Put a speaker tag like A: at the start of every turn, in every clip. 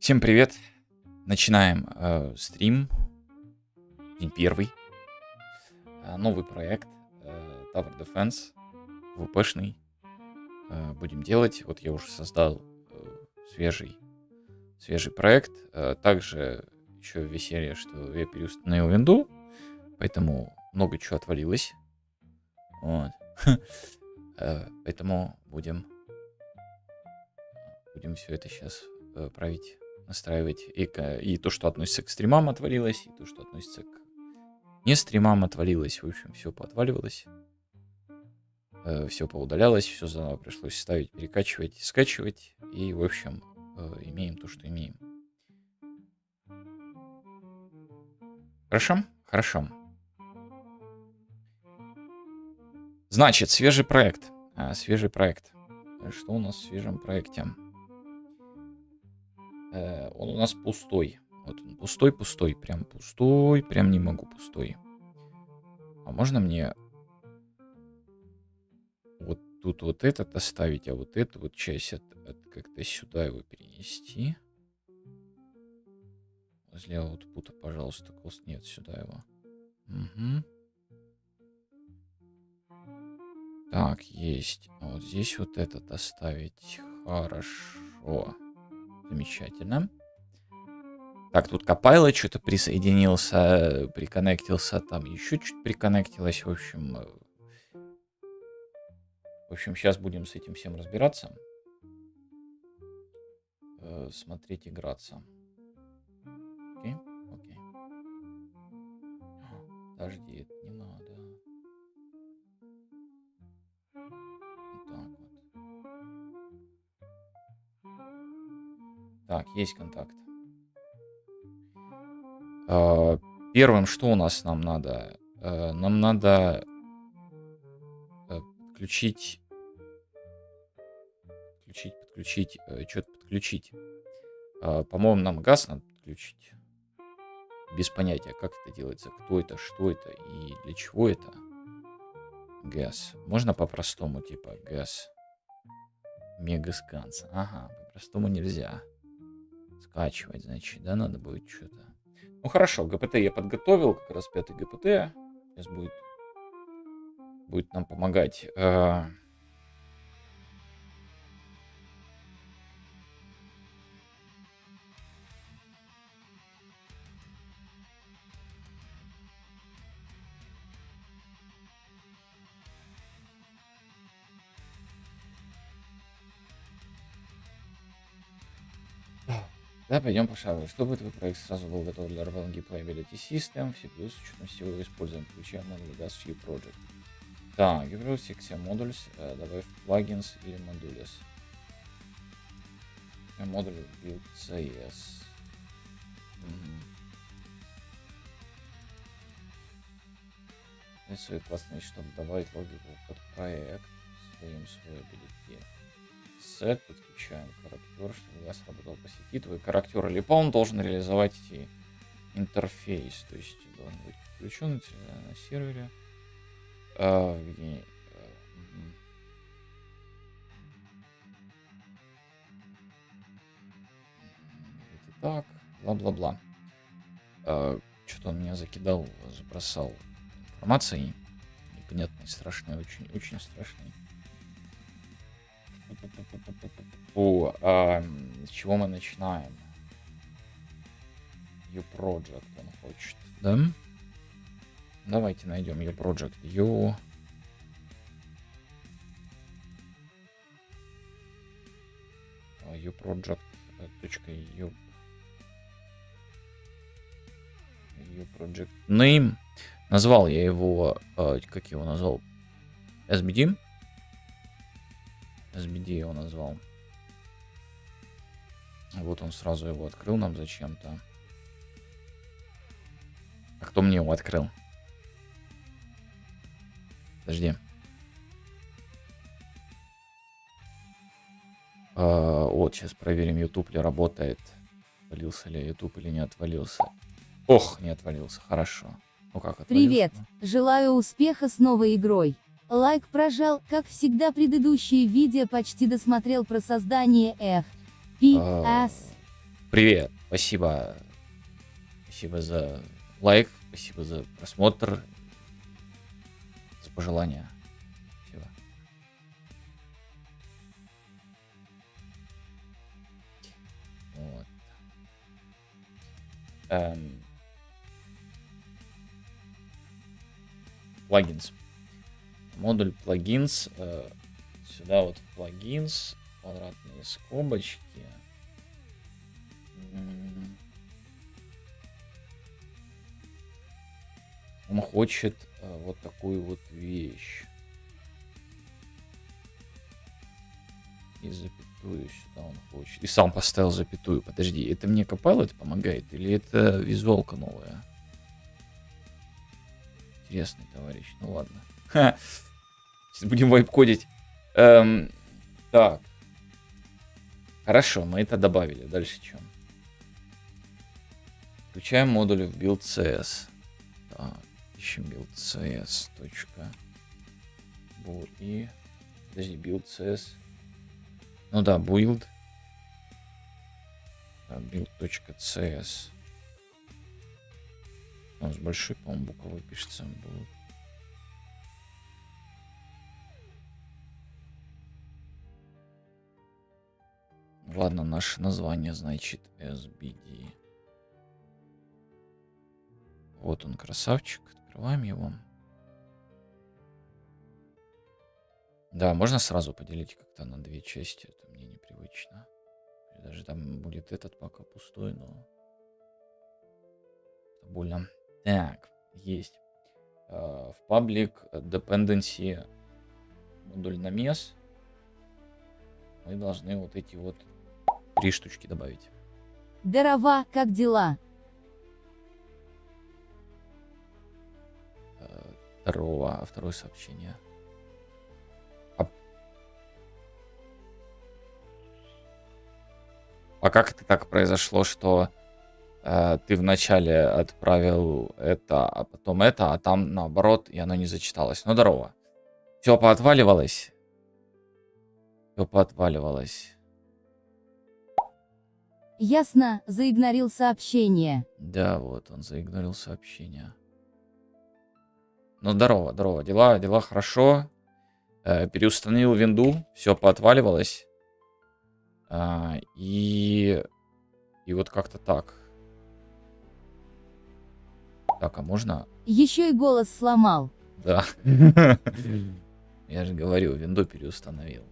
A: Всем привет! Начинаем стрим. День первый. Новый проект Tower Defense. ВПшный. Будем делать. Вот я уже создал свежий проект. Также еще веселье, что я переустановил винду. Поэтому много чего отвалилось. Вот. Поэтому будем все это сейчас править, настраивать. И то, что относится к стримам, отвалилось. И то, что относится к не стримам, отвалилось. В общем, все поотваливалось. Все поудалялось. Все заново пришлось ставить, перекачивать, скачивать. И, в общем, имеем то, что имеем. Хорошо? Хорошо. Значит, свежий проект. Что у нас в свежем проекте? Он у нас пустой. Вот он пустой. Прям пустой. Прям не могу пустой. А можно мне вот тут вот этот оставить, а вот эту вот часть как-то сюда его перенести? Возле аутпута, пожалуйста. Нет, сюда его. Угу. Так, есть. А вот здесь вот этот оставить. Хорошо. Замечательно. Так, тут Copilot что-то присоединился, приконнектился, там еще чуть приконнектилось. В общем, сейчас будем с этим всем разбираться. Смотреть, играться. Окей. Подожди, это не надо. Вот так вот. Так, есть контакт. Первым, что у нас нам надо? Нам надо подключить. Что-то подключить. По-моему, нам газ надо подключить. Без понятия, как это делается, кто это, что это и для чего это. Газ. Можно по-простому, типа газ. Мегасканс. Ага, по-простому нельзя. Скачивать, значит, да, надо будет что-то. Ну хорошо, ГПТ я подготовил, как раз 5-й ГПТ. Сейчас будет нам помогать. Да, пойдем по шагу. Чтобы твой проект сразу был готов для Erlang Playability System, все плюс с учетом всего используем, включая модуль Gas View Project. Так, Givro секция Modules, добавь плагинс или модулес. Модуль Build CS. Свои классные, чтобы добавить логику под проект. Создаем свой ability. Set, подключаем характер, чтобы газ работал по сети. Твой характер или он должен реализовать эти интерфейс, то есть должен быть подключен на сервере. Где? Так, бла-бла-бла. Что-то он меня закидал, забросал информацией непонятной, страшной, очень страшной. С чего мы начинаем? U-Project он хочет, да? Давайте найдем U-Project. U-Project.u U-Project name. Назвал я его, как его назвал? SBD? SBD его назвал. Вот он сразу его открыл нам зачем-то. А кто мне его открыл? Подожди. Вот, сейчас проверим, YouTube ли работает. Отвалился ли YouTube или не отвалился. Ох, не отвалился, хорошо. Ну как отвалился?
B: Привет, желаю успеха с новой игрой. Лайк прожал, как всегда предыдущие видео почти досмотрел про создание FPS.
A: привет. Спасибо. Спасибо за лайк. Спасибо за просмотр. За пожелания. Спасибо. Вот. Плагинс. Модуль плагинс. Сюда вот в плагинс. Квадратные скобочки. Он хочет вот такую вот вещь. И запятую сюда он хочет. И сам поставил запятую. Подожди, это мне Copilot помогает? Или это визуалка новая? Интересный товарищ. Ну ладно. Ха. Сейчас будем вайп-кодить. Так. Хорошо, мы это добавили. Дальше что? Включаем модуль в build CS. Так, ищем build CS. И... Подожди, build CS. Ну да, build. Build.cs. Он с большой, по-моему, буквой пишется. Build. Ладно, наше название значит SBD. Вот он, красавчик. Открываем его. Да, можно сразу поделить как-то на две части. Это мне непривычно. Даже там будет этот пока пустой, но... Это больно. Так, есть. В public dependency модуль на мес. Мы должны вот эти вот 3 штучки добавить.
B: Здорово, как дела?
A: Второе сообщение. А как это так произошло, что ты вначале отправил это, а потом это, а там наоборот, и оно не зачиталось? Ну, здорово. Все поотваливалось. Все поотваливалось.
B: Ясно, заигнорил сообщение.
A: Да, вот он заигнорил сообщение. Ну, здорово, здорово. Дела хорошо. Переустановил винду, все поотваливалось. И вот как-то так. Так, а можно?
B: Еще и голос сломал.
A: Да. Я же говорю, винду переустановил.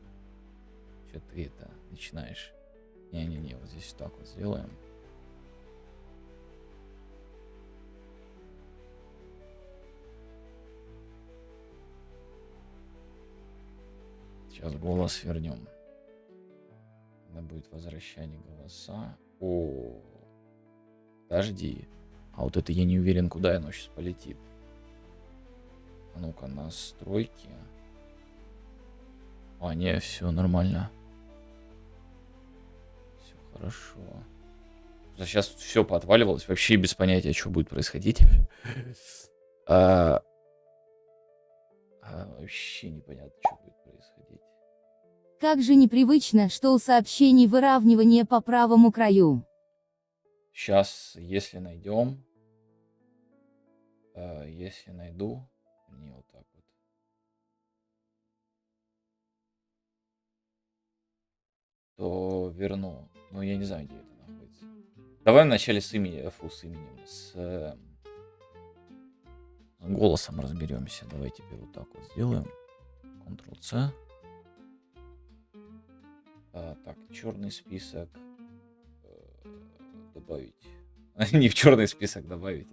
A: Что ты это начинаешь? Не-не-не, вот здесь так вот сделаем. Сейчас голос вернем. Когда будет возвращение голоса. О, подожди. А вот это я не уверен, куда оно сейчас полетит. А ну-ка, настройки. А, не, все нормально. Все хорошо. Сейчас все поотваливалось. Вообще без понятия, что будет происходить. Вообще непонятно, что будет происходить.
B: Как же непривычно, что у сообщений выравнивание по правому краю.
A: Сейчас, если найдем, если найду, не вот так вот. То верну. Но я не знаю, где это находится. Давай вначале с именем, с голосом разберемся. Давай теперь вот так вот сделаем. Ctrl-C. Так, черный список. Добавить. Не в черный список добавить,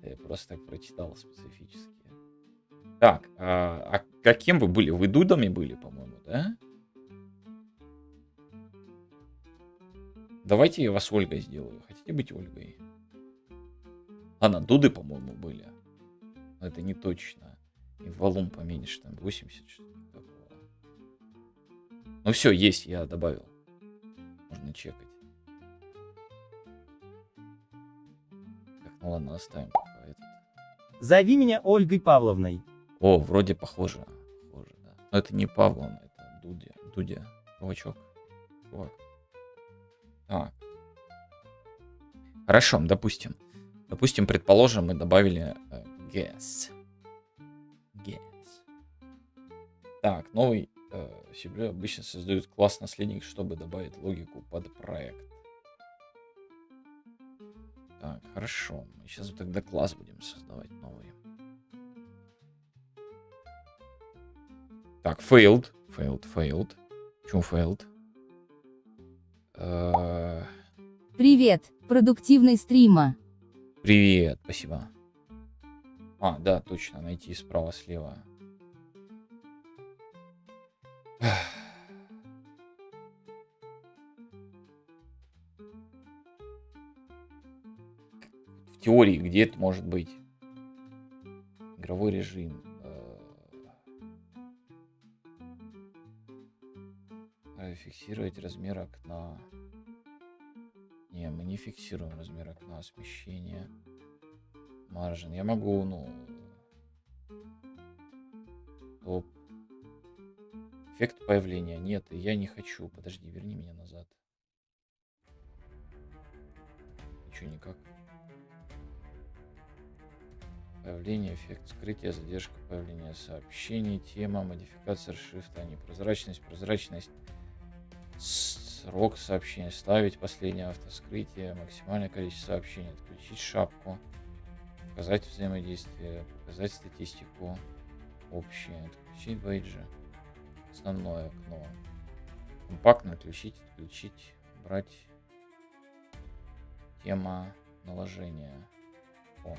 A: я просто так прочитал специфически. Так, а каким вы были? Вы дудами были, по-моему, да? Давайте я вас Ольгой сделаю. Хотите быть Ольгой? Ладно, дуды, по-моему, были. Но это не точно. И волум поменьше, там 80 что-то такого. Ну все, есть, я добавил. Можно чекать. Так, ну ладно, оставим пока этот.
C: Зови меня Ольгой Павловной.
A: О, вроде похоже. Похоже, да. Но это не Павловна, это Дудя. Чувачок. Чувак. Так. Хорошо, допустим. Допустим, предположим, мы добавили guess. Guess. Так, новый C++ обычно создают класс наследник, чтобы добавить логику под проект. Так, хорошо. Мы сейчас тогда класс будем создавать новый. Так, failed. Failed. Почему failed?
B: Привет, продуктивный стрима.
A: Привет, спасибо. А, да, точно, найти справа-слева. В теории, где это может быть? Игровой режим. Фиксировать размер окна. Не, мы не фиксируем размер окна, смещение. Маржин. Я могу, топ. Эффект появления. Нет, я не хочу. Подожди, верни меня назад. Ничего никак. Появление, эффект скрытия, задержка появления сообщений, тема, модификация шрифта, непрозрачность, прозрачность, срок сообщения, ставить последнее автоскрытие, максимальное количество сообщений, отключить шапку, показать взаимодействие, показать статистику, общее, отключить бейджи, основное окно, компактно отключить, отключить, брать, тема, наложения. О.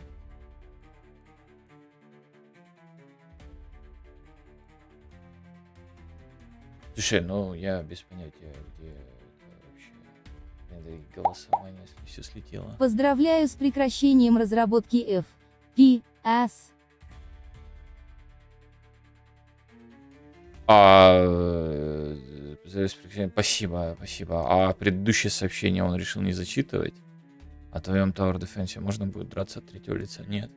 A: Слушай, я без понятия, где это вообще. Это и голосование, если все слетело.
B: Поздравляю с прекращением разработки FPS.
A: Спасибо. А предыдущее сообщение он решил не зачитывать? О твоем Tower Defense можно будет драться от третьего лица? Нет.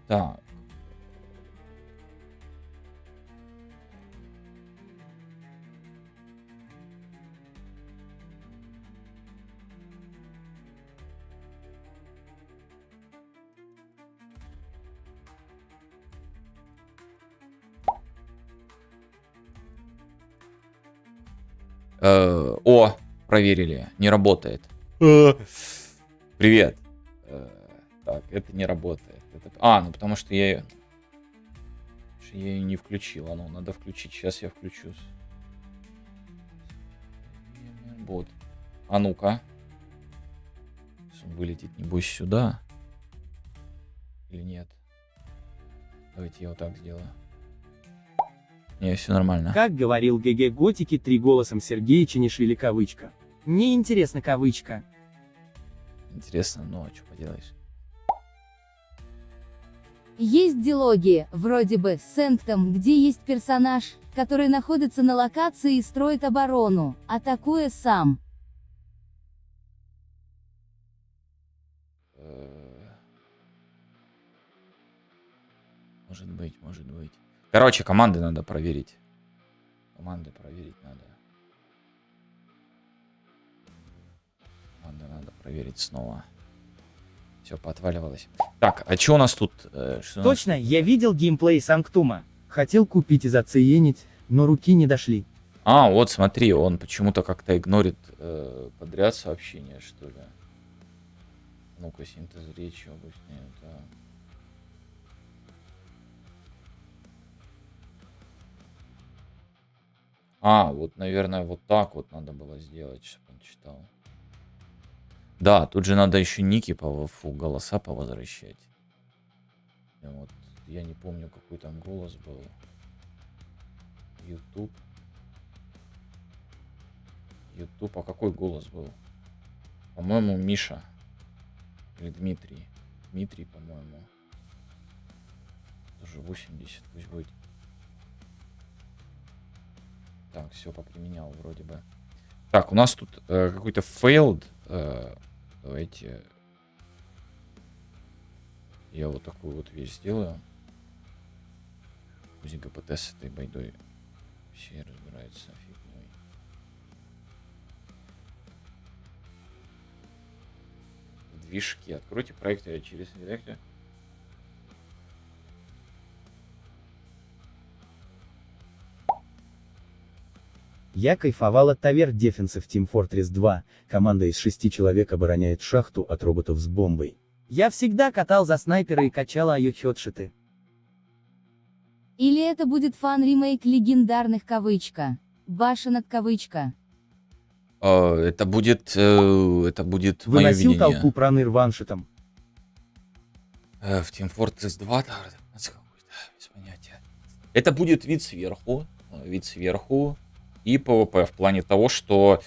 A: Так. Проверили, не работает. Привет. Так, это не работает. Потому что я ее не включил. Надо включить. Сейчас я включусь. Вот. А ну-ка. Он вылетит, небось, сюда. Или нет? Давайте я вот так сделаю. Не, все нормально.
C: Как говорил ГГ Готики 3 голосом Сергея Ченишвили кавычка. Мне интересно кавычка.
A: Интересно, что поделаешь?
B: Есть дилогия, вроде бы, Сэнктом, где есть персонаж, который находится на локации и строит оборону, атакуя сам.
A: Может быть. Короче, команды надо проверить. Команды надо проверить снова. Все, поотваливалось. Так, а что у нас тут?
C: Точно, я видел геймплей Санктума. Хотел купить и заценить, но руки не дошли.
A: Вот смотри, он почему-то как-то игнорит подряд сообщения, что ли. Ну-ка, синтез речи, обычно это... Вот, наверное, вот так вот надо было сделать, чтобы он читал. Да, тут же надо еще ники голоса повозвращать. Вот, я не помню, какой там голос был. YouTube, а какой голос был? По-моему, Миша. Или Дмитрий. Дмитрий, по-моему. Тоже 80, пусть будет. Так, все поприменял вроде бы. Так, у нас тут какой-то failed. Давайте я вот такую вот вещь сделаю. Пусть ГПТ с этой байдой все разбираются фигней. движки. Откройте проекты через редактор.
C: Я кайфовал от Tower Defensive Team Fortress 2, команда из 6 человек обороняет шахту от роботов с бомбой. Я всегда катал за снайпера и качал ее хедшиты.
B: Или это будет фан-ремейк легендарных кавычка. Башенок кавычка.
A: Это будет мое
C: Выносил
A: видение.
C: толпу проныр ваншитом.
A: В Team Fortress 2, да, какой-то, без понятия. Это будет вид сверху. И PvP в плане того, что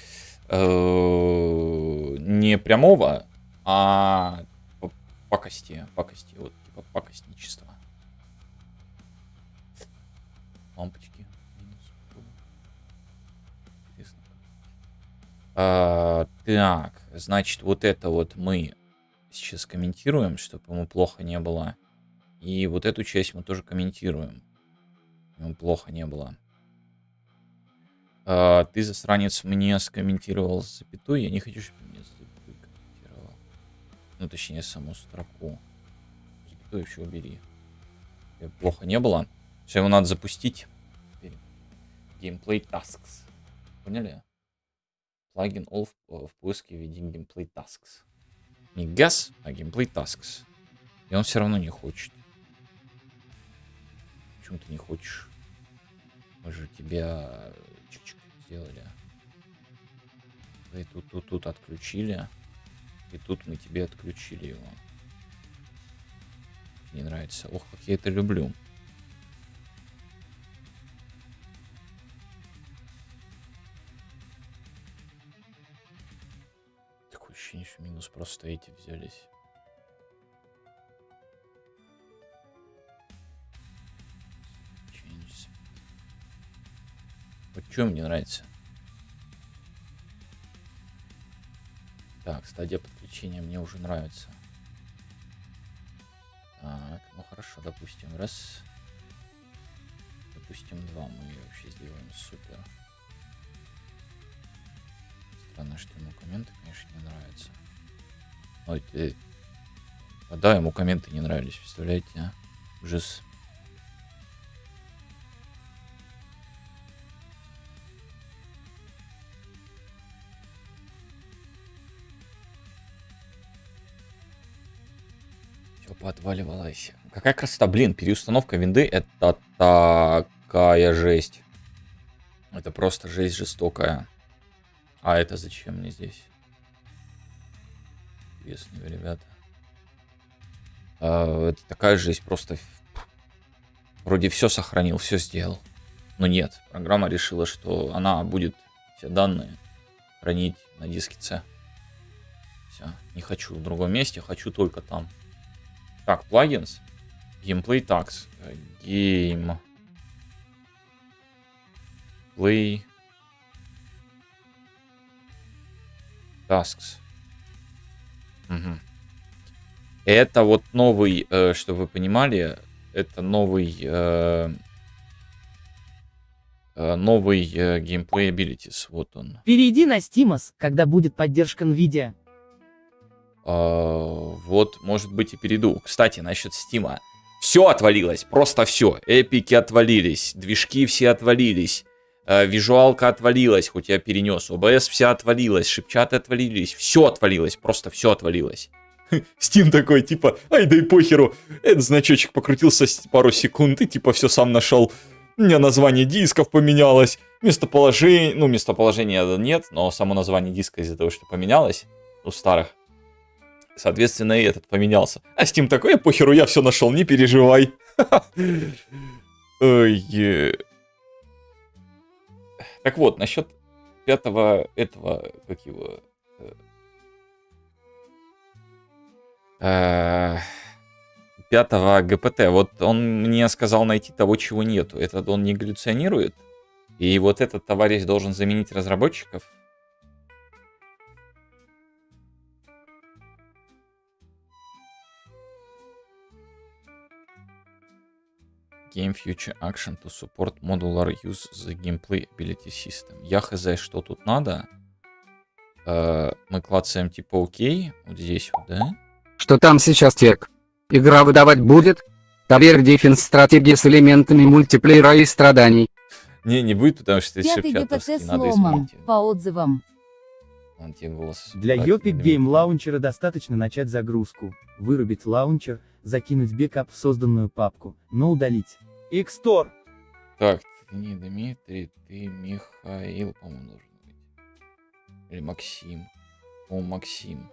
A: не прямого, а пакости, вот типа пакостничества. Лампочки. Так, значит, вот это вот мы сейчас комментируем, чтобы ему плохо не было. И вот эту часть мы тоже комментируем. Ему плохо не было. Ты, засранец, мне скомментировал с запятой. Я не хочу, чтобы мне с запятой комментировал. Ну, точнее, саму строку. Запятую еще убери. Плохо не было. Все, его надо запустить. Gameplay Tasks. Поняли? Плагин all в поиске в виде Gameplay Tasks. Не GAS, а Gameplay Tasks. И он все равно не хочет. Почему ты не хочешь? Мы же тебя чик-чик сделали. И тут отключили. И тут мы тебе отключили его. Не нравится. Ох, как я это люблю. Такое ощущение, что минус просто эти взялись. Вот что мне нравится. Так, стадия подключения мне уже нравится. Так, ну хорошо, допустим, раз. Допустим, два. Мы вообще сделаем супер. Странно, что ему комменты, конечно, не нравятся. Ой, да, ему комменты не нравились, представляете, а? Ужас. Поотваливалась. Какая красота, блин, переустановка винды — это такая жесть. Это просто жесть жестокая. А это зачем мне здесь? Интересно, ребята. Это такая жесть, просто вроде все сохранил, все сделал. Но нет, программа решила, что она будет все данные хранить на диске C. Все, не хочу в другом месте, хочу только там. Так, плагинс. Gameplay Tasks. Gameplay Tasks. Угу. Это вот новый, чтобы вы понимали, это новый Gameplay Abilities. Вот он.
C: Перейди на Steamos, когда будет поддержка NVIDIA.
A: Вот, может быть, и перейду. Кстати, насчет Стима. Все отвалилось, просто все. Эпики отвалились, движки все отвалились, визуалка отвалилась, хоть я перенес. ОБС вся отвалилась, шипчаты отвалились, все отвалилось, просто все отвалилось. Steam такой, типа, ай да и похеру. Этот значочек покрутился пару секунд и типа все сам нашел. У меня название дисков поменялось, местоположение, ну местоположения нет, но само название диска из-за того, что поменялось у старых. Соответственно, и этот поменялся. А Steam такой, похеру, я все нашел, не переживай. Так вот, насчет пятого этого, как его... Пятого ГПТ. Вот он мне сказал найти того, чего нету. Этот он не галлюционирует. И вот этот товарищ должен заменить разработчиков. Game Future Action to support modular use the gameplay ability system. Я хз, что тут надо. мы клацаем типа окей, вот здесь вот, да?
D: Что там сейчас тек? Игра выдавать будет? Tower Defense стратегия с элементами мультиплеера и страданий.
A: Не будет, потому что это
B: Пятый
A: шепчатовский,
B: ГПТ
A: надо
B: сломан,
A: изменить.
B: по отзывам.
A: Он тебе голос
C: Для
A: убрать,
C: Epic
A: не
C: Game
A: добавить.
C: Launcher достаточно начать загрузку, вырубить лаунчер, закинуть бэкап в созданную папку, но удалить. Xtor.
A: Так, ты не Дмитрий, ты Михаил, по-моему, должен быть. Или Максим. О, Максим.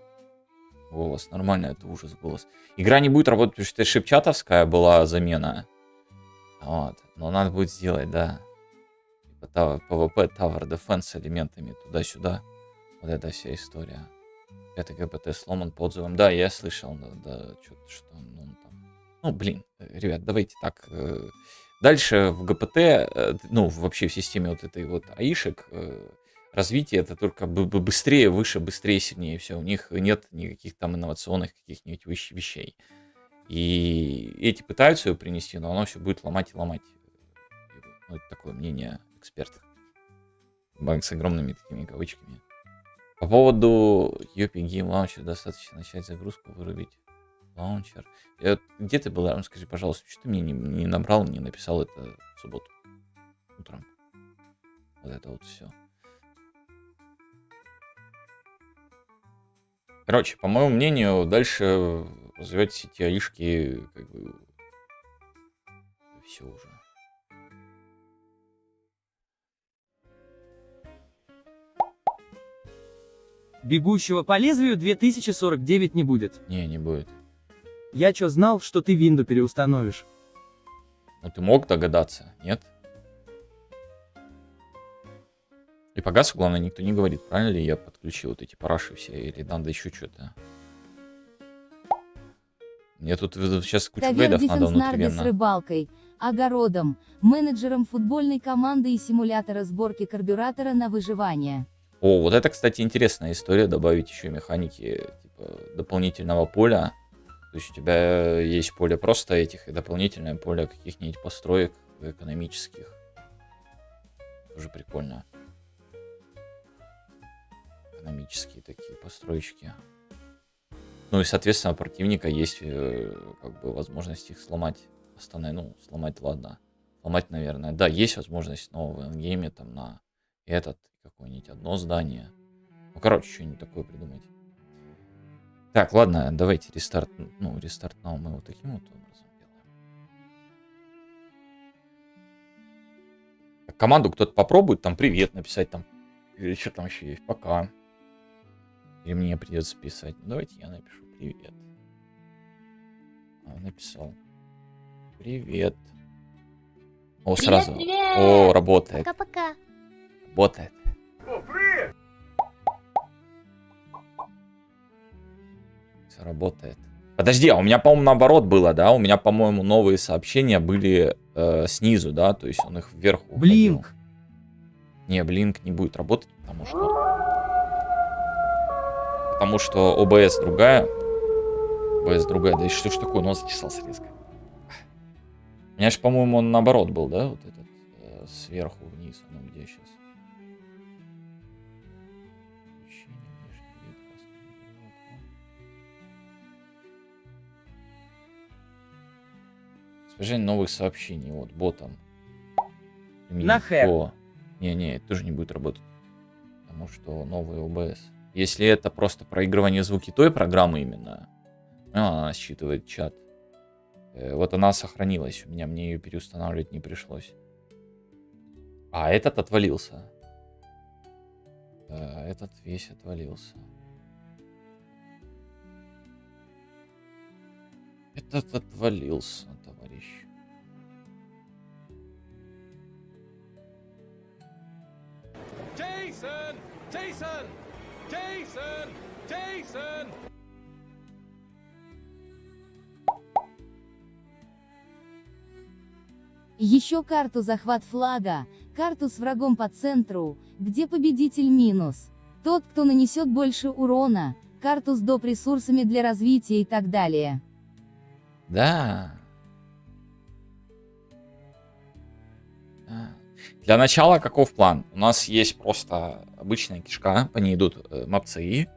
A: Голос, нормально, это ужас, голос. Игра не будет работать, потому что это шепчатовская была замена. Вот, но надо будет сделать, да. Типа PvP, Tower Defense с элементами туда-сюда. Вот эта вся история. Это ГПТ сломан по отзывам. Да, я слышал, да, что ну, там. Ну, блин, ребят, давайте так. Дальше в ГПТ, ну, вообще в системе вот этой вот аишек, развитие это только быстрее, выше, быстрее, сильнее. Все, у них нет никаких там инновационных каких-нибудь вещей. И эти пытаются ее принести, но оно все будет ломать и ломать. Ну, это такое мнение экспертов. С огромными такими кавычками. По поводу Epic Game Launcher достаточно начать загрузку, вырубить лаунчер. Где ты был? Скажи, пожалуйста, что ты мне не набрал, не написал это в субботу утром. Вот это вот все. Короче, по моему мнению, дальше развивать эти аишки, как бы, все уже.
C: Бегущего по лезвию 2049 не будет.
A: Не будет.
C: Я чё знал, что ты винду переустановишь?
A: Ну ты мог догадаться, нет? И по газу, главное, никто не говорит, правильно ли я подключил вот эти параши все, или надо еще что-то. Мне тут сейчас кучу
B: Tower
A: гайдов надо
B: Defense Nardi с
A: внутривенно.
B: рыбалкой, огородом, менеджером футбольной команды и симулятора сборки карбюратора на выживание.
A: О, вот это, кстати, интересная история, добавить еще механики типа дополнительного поля. То есть у тебя есть поле просто этих и дополнительное поле каких-нибудь построек экономических. Тоже прикольно. Экономические такие построечки. Ну и, соответственно, у противника есть как бы возможность их сломать. Ну, сломать, ладно. Сломать, наверное. Да, есть возможность нового эндгейме там на этот, какое-нибудь одно здание. Ну, короче, что-нибудь такое придумать. Так, ладно, давайте рестарт. Ну, рестарт now мы вот таким вот образом делаем. Так, команду кто-то попробует, там привет написать, там. Или что там еще есть, пока. Или мне придется писать. Ну, давайте я напишу привет. Написал. Привет. О, сразу.
E: Привет.
A: О, работает.
E: Пока-пока.
A: Работает. Все работает. Подожди, а у меня, по-моему, наоборот было, да? У меня, по-моему, новые сообщения были снизу, да? То есть он их вверх уходил.
C: Блинк.
A: Не, Блинк не будет работать, потому что ОБС другая. ОБС другая. Да и что ж такое? Нос зачесался резко. У меня же, по-моему, он наоборот был, да? Вот этот сверху вниз. Ну, где сейчас? Спряжение новых сообщений. Вот, ботом.
C: Нахер.
A: Не, это тоже не будет работать. Потому что новый ОБС. Если это просто проигрывание звуки той программы именно, она считывает чат. Вот она сохранилась у меня, мне ее переустанавливать не пришлось. А этот отвалился. Этот весь отвалился. Этот отвалился, товарищ.
F: Jason! Jason! Jason! Jason!
B: Еще карту захват флага, карту с врагом по центру, где победитель минус. Тот, кто нанесет больше урона, карту с доп. Ресурсами для развития и так далее.
A: Да. Для начала каков план? У нас есть просто обычная кишка, по ней идут мопцы,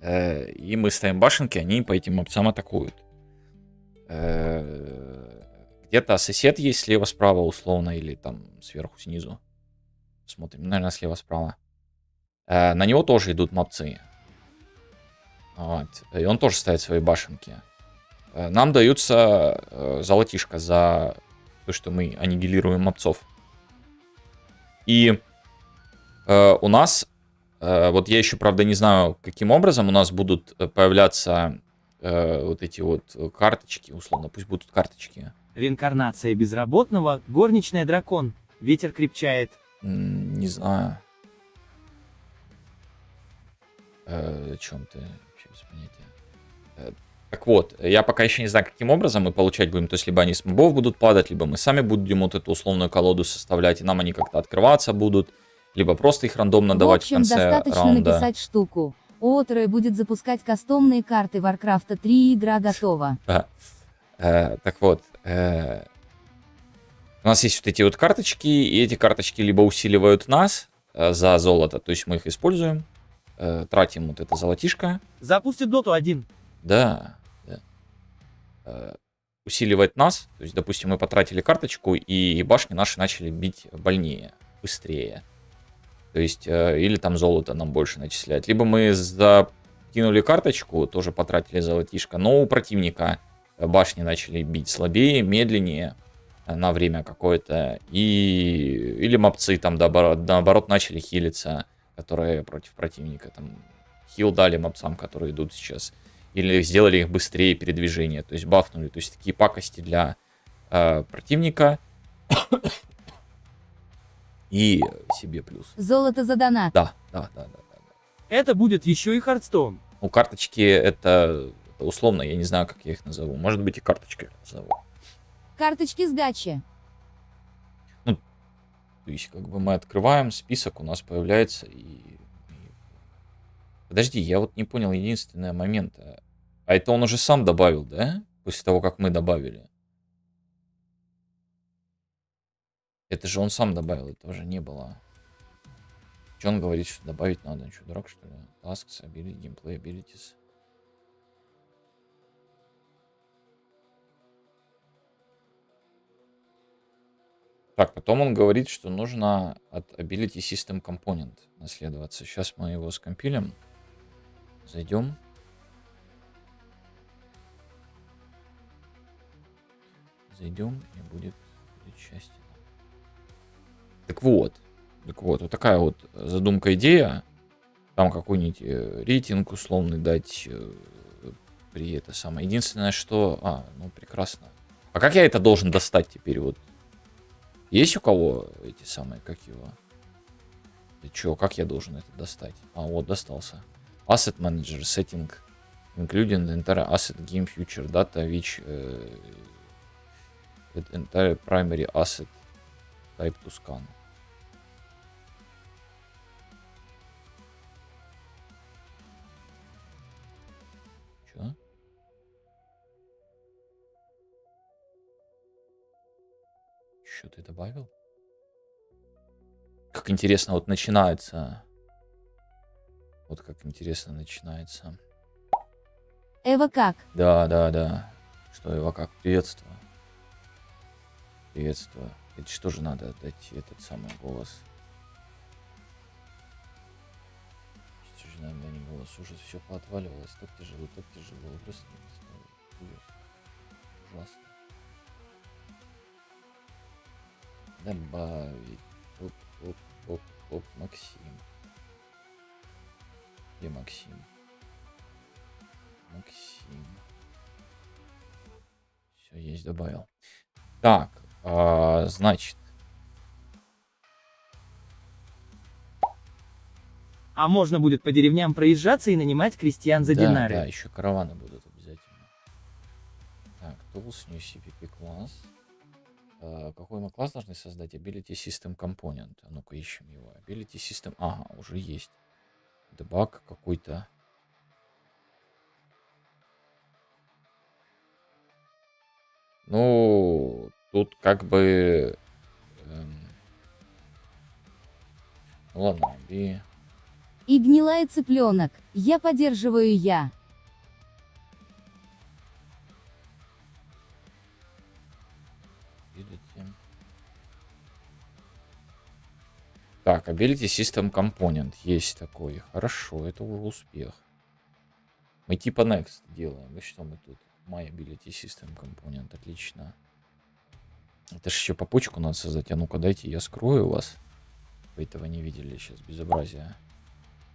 A: и мы ставим башенки, они по этим мопцам атакуют. Где-то сосед есть слева-справа условно, или там сверху-снизу. Смотрим, наверное, слева-справа. На него тоже идут мопцы. Вот. И он тоже ставит свои башенки. Нам даются золотишко за то, что мы аннигилируем мопцов. И у нас, вот я еще, правда, не знаю, каким образом у нас будут появляться вот эти вот карточки, условно, пусть будут карточки.
C: Реинкарнация безработного, горничная дракон, ветер крепчает.
A: Не знаю. О чем ты? Вообще без понятия. Так вот, я пока еще не знаю, каким образом мы получать будем. То есть, либо они с мобов будут падать, либо мы сами будем вот эту условную колоду составлять, и нам они как-то открываться будут, либо просто их рандомно давать в
B: общем,
A: конце
B: достаточно
A: раунда.
B: написать штуку. Отроя будет запускать кастомные карты Warcraft 3, и игра готова.
A: Да. Так вот, у нас есть вот эти вот карточки, и эти карточки либо усиливают нас за золото, то есть мы их используем, тратим вот это золотишко,
C: Запустит доту 1.
A: да. Усиливает нас, то есть, допустим, мы потратили карточку, и башни наши начали бить больнее, быстрее. То есть, или там золото нам больше начисляет. Либо мы закинули карточку, тоже потратили золотишко, но у противника башни начали бить слабее, медленнее на время какое-то. Или мопцы там наоборот начали хилиться, которые против противника. Там хил дали мопцам, которые идут сейчас. Или сделали их быстрее передвижение, то есть бафнули. То есть такие пакости для противника. И себе плюс.
B: Золото за донат.
A: Да.
C: Это будет еще и Хардстоун.
A: Ну, карточки это условно, я не знаю, как я их назову. Может быть, и карточки назову.
B: Карточки сдачи.
A: То есть, как бы мы открываем, список у нас появляется и... Подожди, я вот не понял единственный момент. А это он уже сам добавил, да? После того, как мы добавили. Это же он сам добавил, этого же не было. Что он говорит, что добавить надо? Что, дурак, что ли? Tasks, ability, gameplay, abilities. Так, потом он говорит, что нужно от Ability System Component наследоваться. Сейчас мы его скомпилим. Зайдем. Зайдем, и будет счастье. Так вот, вот такая вот задумка, идея. Там какой-нибудь рейтинг условный дать при это самое. Единственное, что... ну прекрасно. А как я это должен достать теперь? Вот есть у кого эти самые, как его? Ты чё, как я должен это достать? Вот, достался. Asset Manager, Setting, Including the entire asset game future data, which entire primary asset type to scan. Чё? Что ты добавил? Как интересно, вот начинается. Вот как интересно начинается.
B: Эва как?
A: Да. Что, Эва, как? Приветствую. Приветствую. Это что же надо отдать этот самый голос? Что же надо не голос? Ужас, все поотваливалось. Так тяжело. Ужасно. Ужасно. Добавить. Оп, Максим. Где Максим? Все, есть, добавил. Так, значит.
C: А можно будет по деревням проезжаться и нанимать крестьян за динары.
A: Да, еще караваны будут обязательно. Так, Tools, New CPP класс. Какой мы класс должны создать? Ability System Component. А ну-ка ищем его. Ability System. Ага, уже есть. Debug какой-то. Ну, тут как бы Ну ладно, и...
B: И гнилая цыпленок, я поддерживаю я.
A: Видите? Так, Ability System Component есть такой. Хорошо, это уже успех. Мы типа Next делаем. И что мы тут? My Ability System Component. Отлично. Это же еще попочку надо создать. А ну-ка дайте я скрою вас. Вы этого не видели сейчас. Безобразие.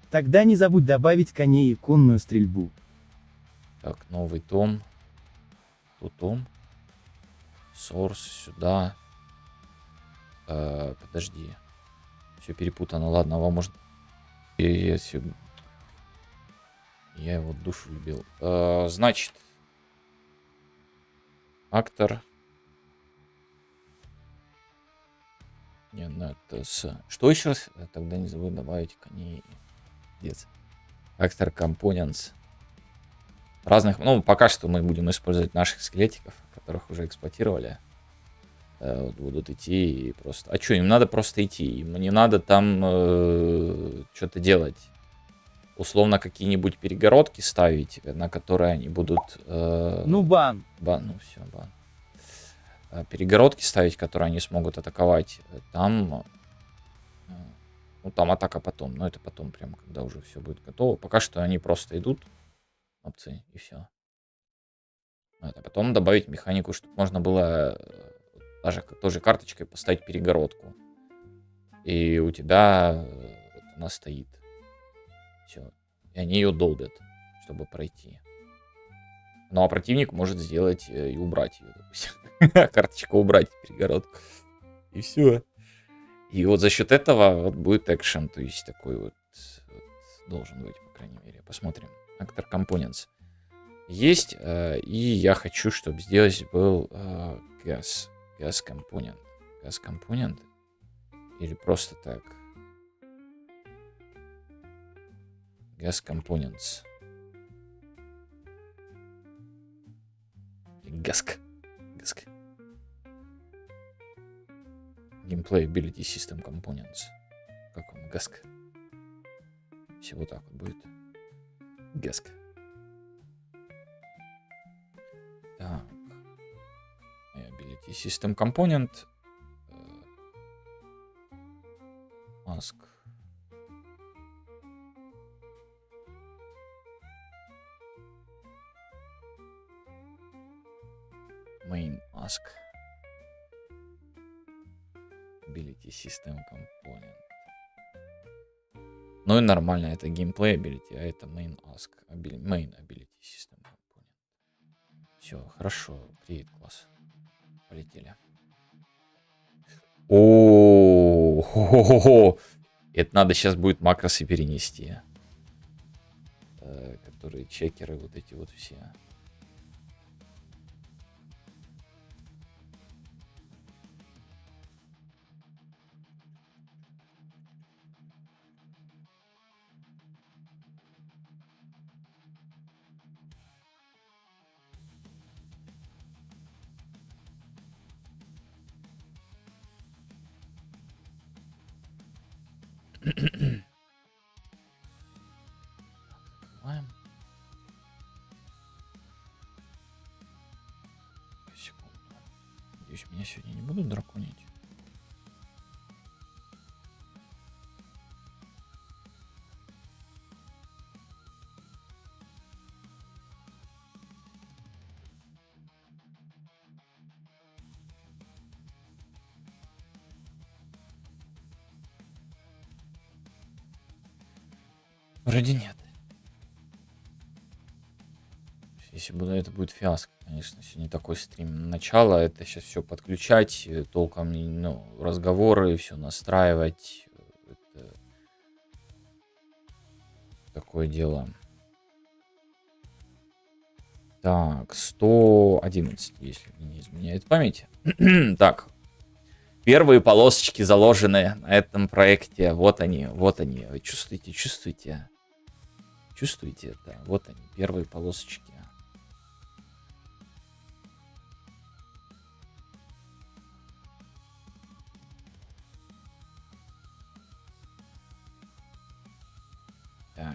C: Тогда не забудь добавить коней и конную стрельбу.
A: Так, новый том. Тут том. Source сюда. Подожди. Все перепутано. Ладно, вам может... Я его душу любил. Значит. Актор. Не, ну это с... Что еще раз? Тогда не забудь добавить коней. Дец. Актор Components. Разных... Ну, пока что мы будем использовать наших скелетиков, которых уже эксплуатировали. Вот будут идти и просто... А что, им надо просто идти. Им не надо там что-то делать. Условно какие-нибудь перегородки ставить, на которые они будут...
C: Ну бан.
A: Ну все, бан. Перегородки ставить, которые они смогут атаковать. Там... Ну, там атака потом. Но это потом, прямо когда уже все будет готово. Пока что они просто идут. Опции, и все. А потом добавить механику, чтобы можно было даже тоже карточкой поставить перегородку. И у тебя она стоит. Все. И они ее долбят, чтобы пройти. Ну а противник может сделать и убрать ее, допустим. Карточку убрать, перегородку. И все. И вот за счет этого вот будет экшен. То есть такой вот должен быть, по крайней мере. Посмотрим. Actor Components. Есть. И я хочу, чтобы здесь был Gas Component. Gas Component. Или просто так. Gas Components. Гаск. Гаск. Gameplay Ability System Components. Как он? Гаск. Все вот так вот будет. Гаск. Так. Ability System Component. Mask. Main Mask. Ability System Component. Ну и нормально, это Gameplay Ability, а это Main Ask. Main Ability System Component. Все, хорошо, Create класс. Полетели. О, это надо сейчас будет макросы перенести. Которые чекеры, вот эти вот все. Закрываем. Секунду. Надеюсь, меня сегодня не будут драконить. Вроде нет. Если бы это будет фиаско, конечно, сегодня такой стрим. Начало, это сейчас все подключать, толком, ну, разговоры, все настраивать. Это такое дело. Так, 111, если мне не изменяет память. Так, первые полосочки заложены на этом проекте. Вот они, вот они. Вы чувствуете, чувствуете? Чувствуете это? Вот они, первые полосочки.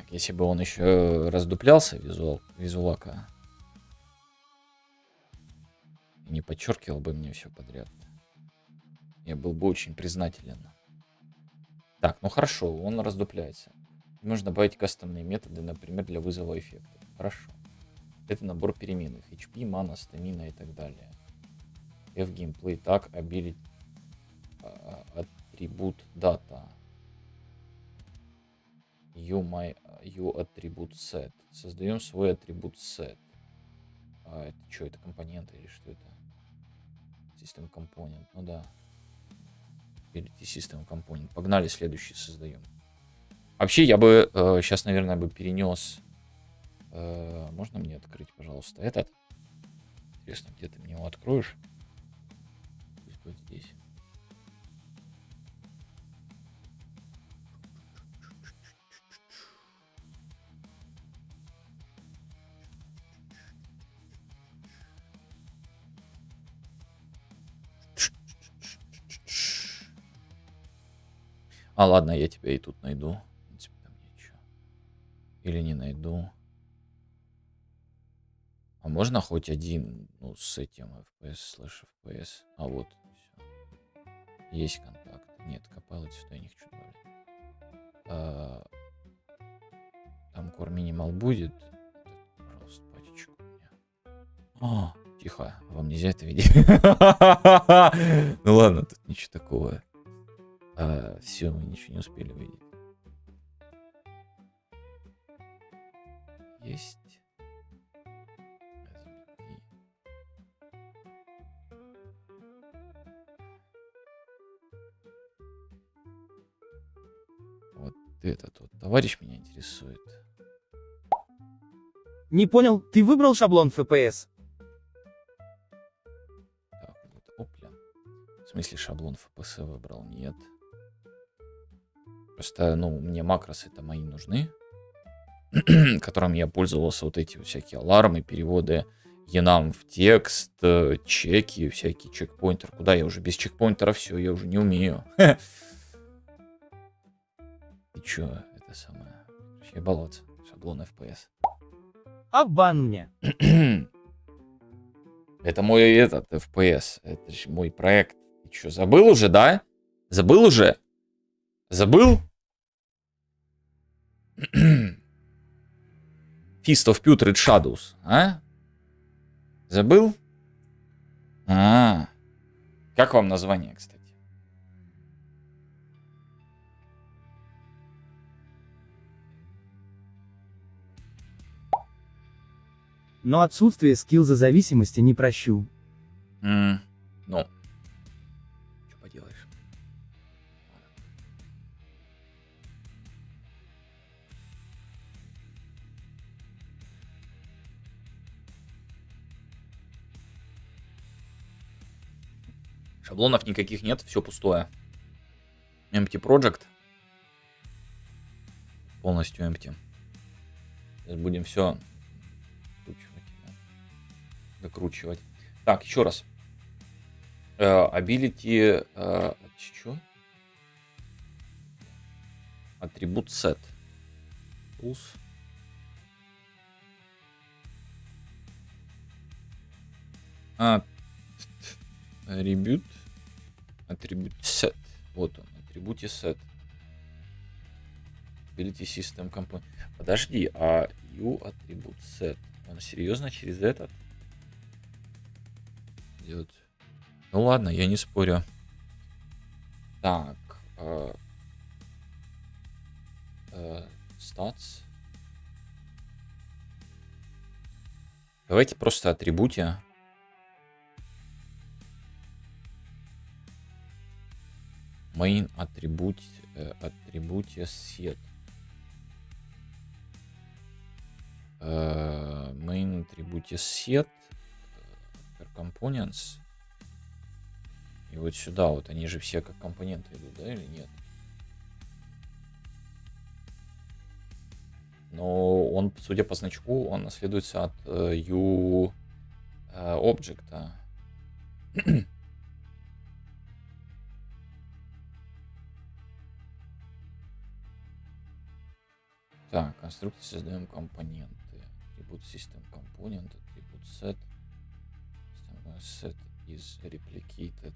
A: Так, если бы он еще раздуплялся, визуалака, и не подчеркивал бы мне все подряд, я был бы очень признателен. Так, ну хорошо, он раздупляется. Можно добавить кастомные методы, например, для вызова эффекта. Хорошо. Это набор переменных. HP, мана, стамина и так далее. F геймплей, так, ability, атрибут, дата. U атрибут set. Создаем свой атрибут set. Это что, это компоненты или что это? System Component, ну да. Ability System Component. Погнали, следующий создаем. Вообще, я бы сейчас, наверное, перенес... можно мне открыть, пожалуйста, этот? Интересно, где ты мне его откроешь? Пусть будет здесь. А, ладно, я тебя и тут найду. В принципе, там ничего. Или не найду. А можно хоть один, ну, с этим FPS/FPS? А вот, всё. Есть контакт. Нет, Copilot сюда я не хочу добавлять. Там Core Minimal будет. Пожалуйста, пачечку мне. Тихо, вам нельзя это видеть. Ну ладно, тут ничего такого. Все, мы ничего не успели увидеть. Есть. Вот этот вот товарищ меня интересует.
C: Не понял, ты выбрал шаблон FPS?
A: Так, вот, опля. В смысле шаблон FPS выбрал? Нет. Просто, ну, мне макросы-то мои нужны, которым я пользовался, вот эти всякие алармы, переводы enum в текст, чеки, всякие чекпоинтер. Куда я уже без чекпоинтера все, я уже не умею. И чё, это самое? Вообще баловаться. Шаблон FPS.
C: А бан мне.
A: Это мой этот FPS. Это же мой проект. Ты чё, забыл уже, да? Забыл уже? Забыл? Fist of Putrid Shadows, а? Забыл? Как вам название, кстати?
C: Но отсутствие скилза зависимости не прощу.
A: Ну, что поделаешь? Шаблонов никаких нет, все пустое. Empty Project. Полностью empty. Сейчас будем все докручивать. Так, еще раз. Ability... что? Атрибут set. Tools. Atribute. Атрибут set. Вот он. Атрибуте set. Ability System Component. Подожди, а U атрибут set. Он серьезно через этот идет? Ну ладно, я не спорю. Так. Stats. Давайте просто атрибуте. Main атрибуте set. Main атрибуте set. Components. И вот сюда вот они же все как компоненты идут, да, или нет? Но он, судя по значку, он наследуется от U объекта. Так, конструкции создаем компоненты. Atribute System Component, Atribute Set. Set is replicated.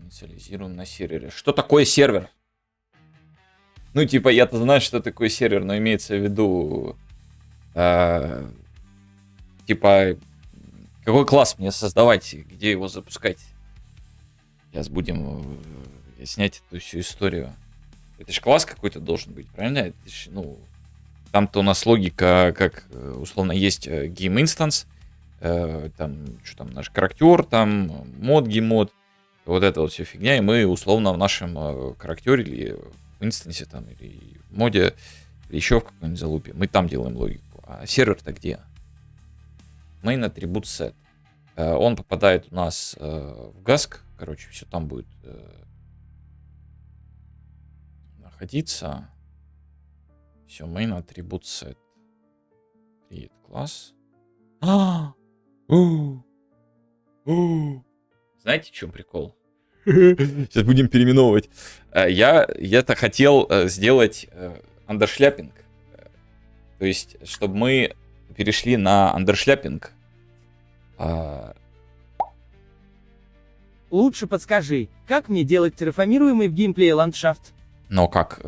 A: Инициализируем на сервере. Что такое сервер? Ну, типа, я-то знаю, что такое сервер, но имеется в виду... типа, какой класс мне создавать, где его запускать? Сейчас будем снять эту всю историю. Это же класс какой-то должен быть, правильно? Это ж, ну, там-то у нас логика, как, условно, есть game instance, там, что там, наш характер, там, мод, геймод, вот это вот все фигня, и мы, условно, в нашем характере или в инстансе, там, или в моде, или еще в какой-нибудь залупе, мы там делаем логику. А сервер-то где? Main attribute set. Он попадает у нас в GASC, короче, все там будет находиться. Все, main attribute set. Create класс. Знаете, в чем прикол? Сейчас будем переименовывать. Я-то хотел сделать андершляпинг. То есть, чтобы мы перешли на андершляпинг.
C: Лучше подскажи, как мне делать терраформируемый в геймплее ландшафт?
A: Но как?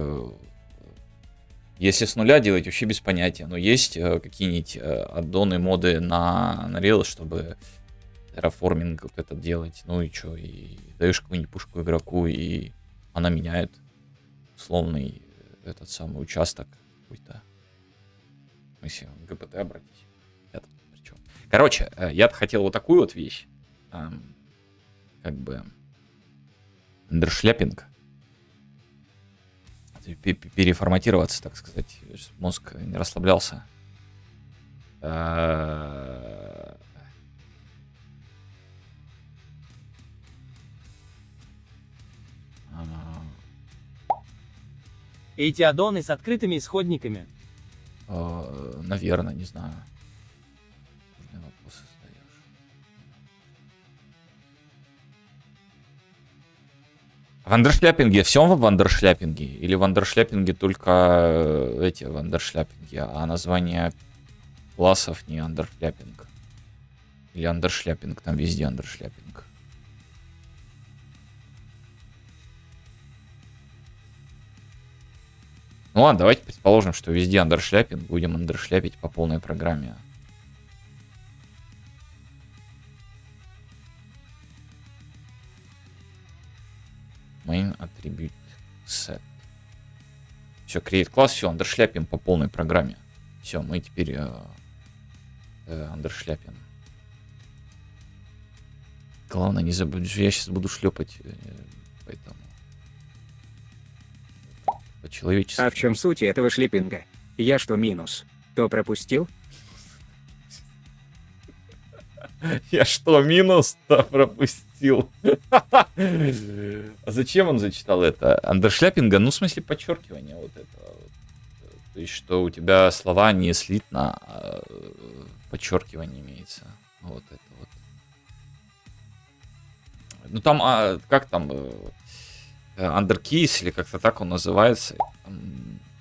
A: Если с нуля делать, вообще без понятия. Но есть какие-нибудь аддоны, моды на Unreal, чтобы терраформинг вот этот делать. Ну и что? И даешь какую-нибудь пушку игроку, и она меняет условный этот самый участок какой-то. В смысле, ГПТ обратись. Я-то при чем? Короче, я-то хотел вот такую вот вещь. Как бы андершляпинг. Переформатироваться, так сказать. Мозг не расслаблялся.
C: Эти аддоны с открытыми исходниками.
A: Наверное, не знаю. Вопросы задаешь. В андершляпинге все в андершляпинге? Или в андершляпинге только эти в андершляпинге, а название классов не андершляпинг? Или андершляпинг, там везде андершляпинг? Ну ладно, давайте предположим, что везде андершляпинг, будем андершляпить по полной программе. Main attribute set. Все, create класс, все, андершляпим по полной программе. Все, мы теперь андершляпим. Главное, не забудь, я сейчас буду шлепать, поэтому по-человечески.
E: А в чем суть этого шлиппинга? Я что, минус? То пропустил?
A: Я что, минус-то пропустил? А зачем он зачитал это? Андершляпинга, ну, в смысле, подчеркивание вот этого. То есть, что у тебя слова не слитно, а подчеркивание имеется. Вот это вот. Ну, там, как там, андеркейс, или как-то так он называется.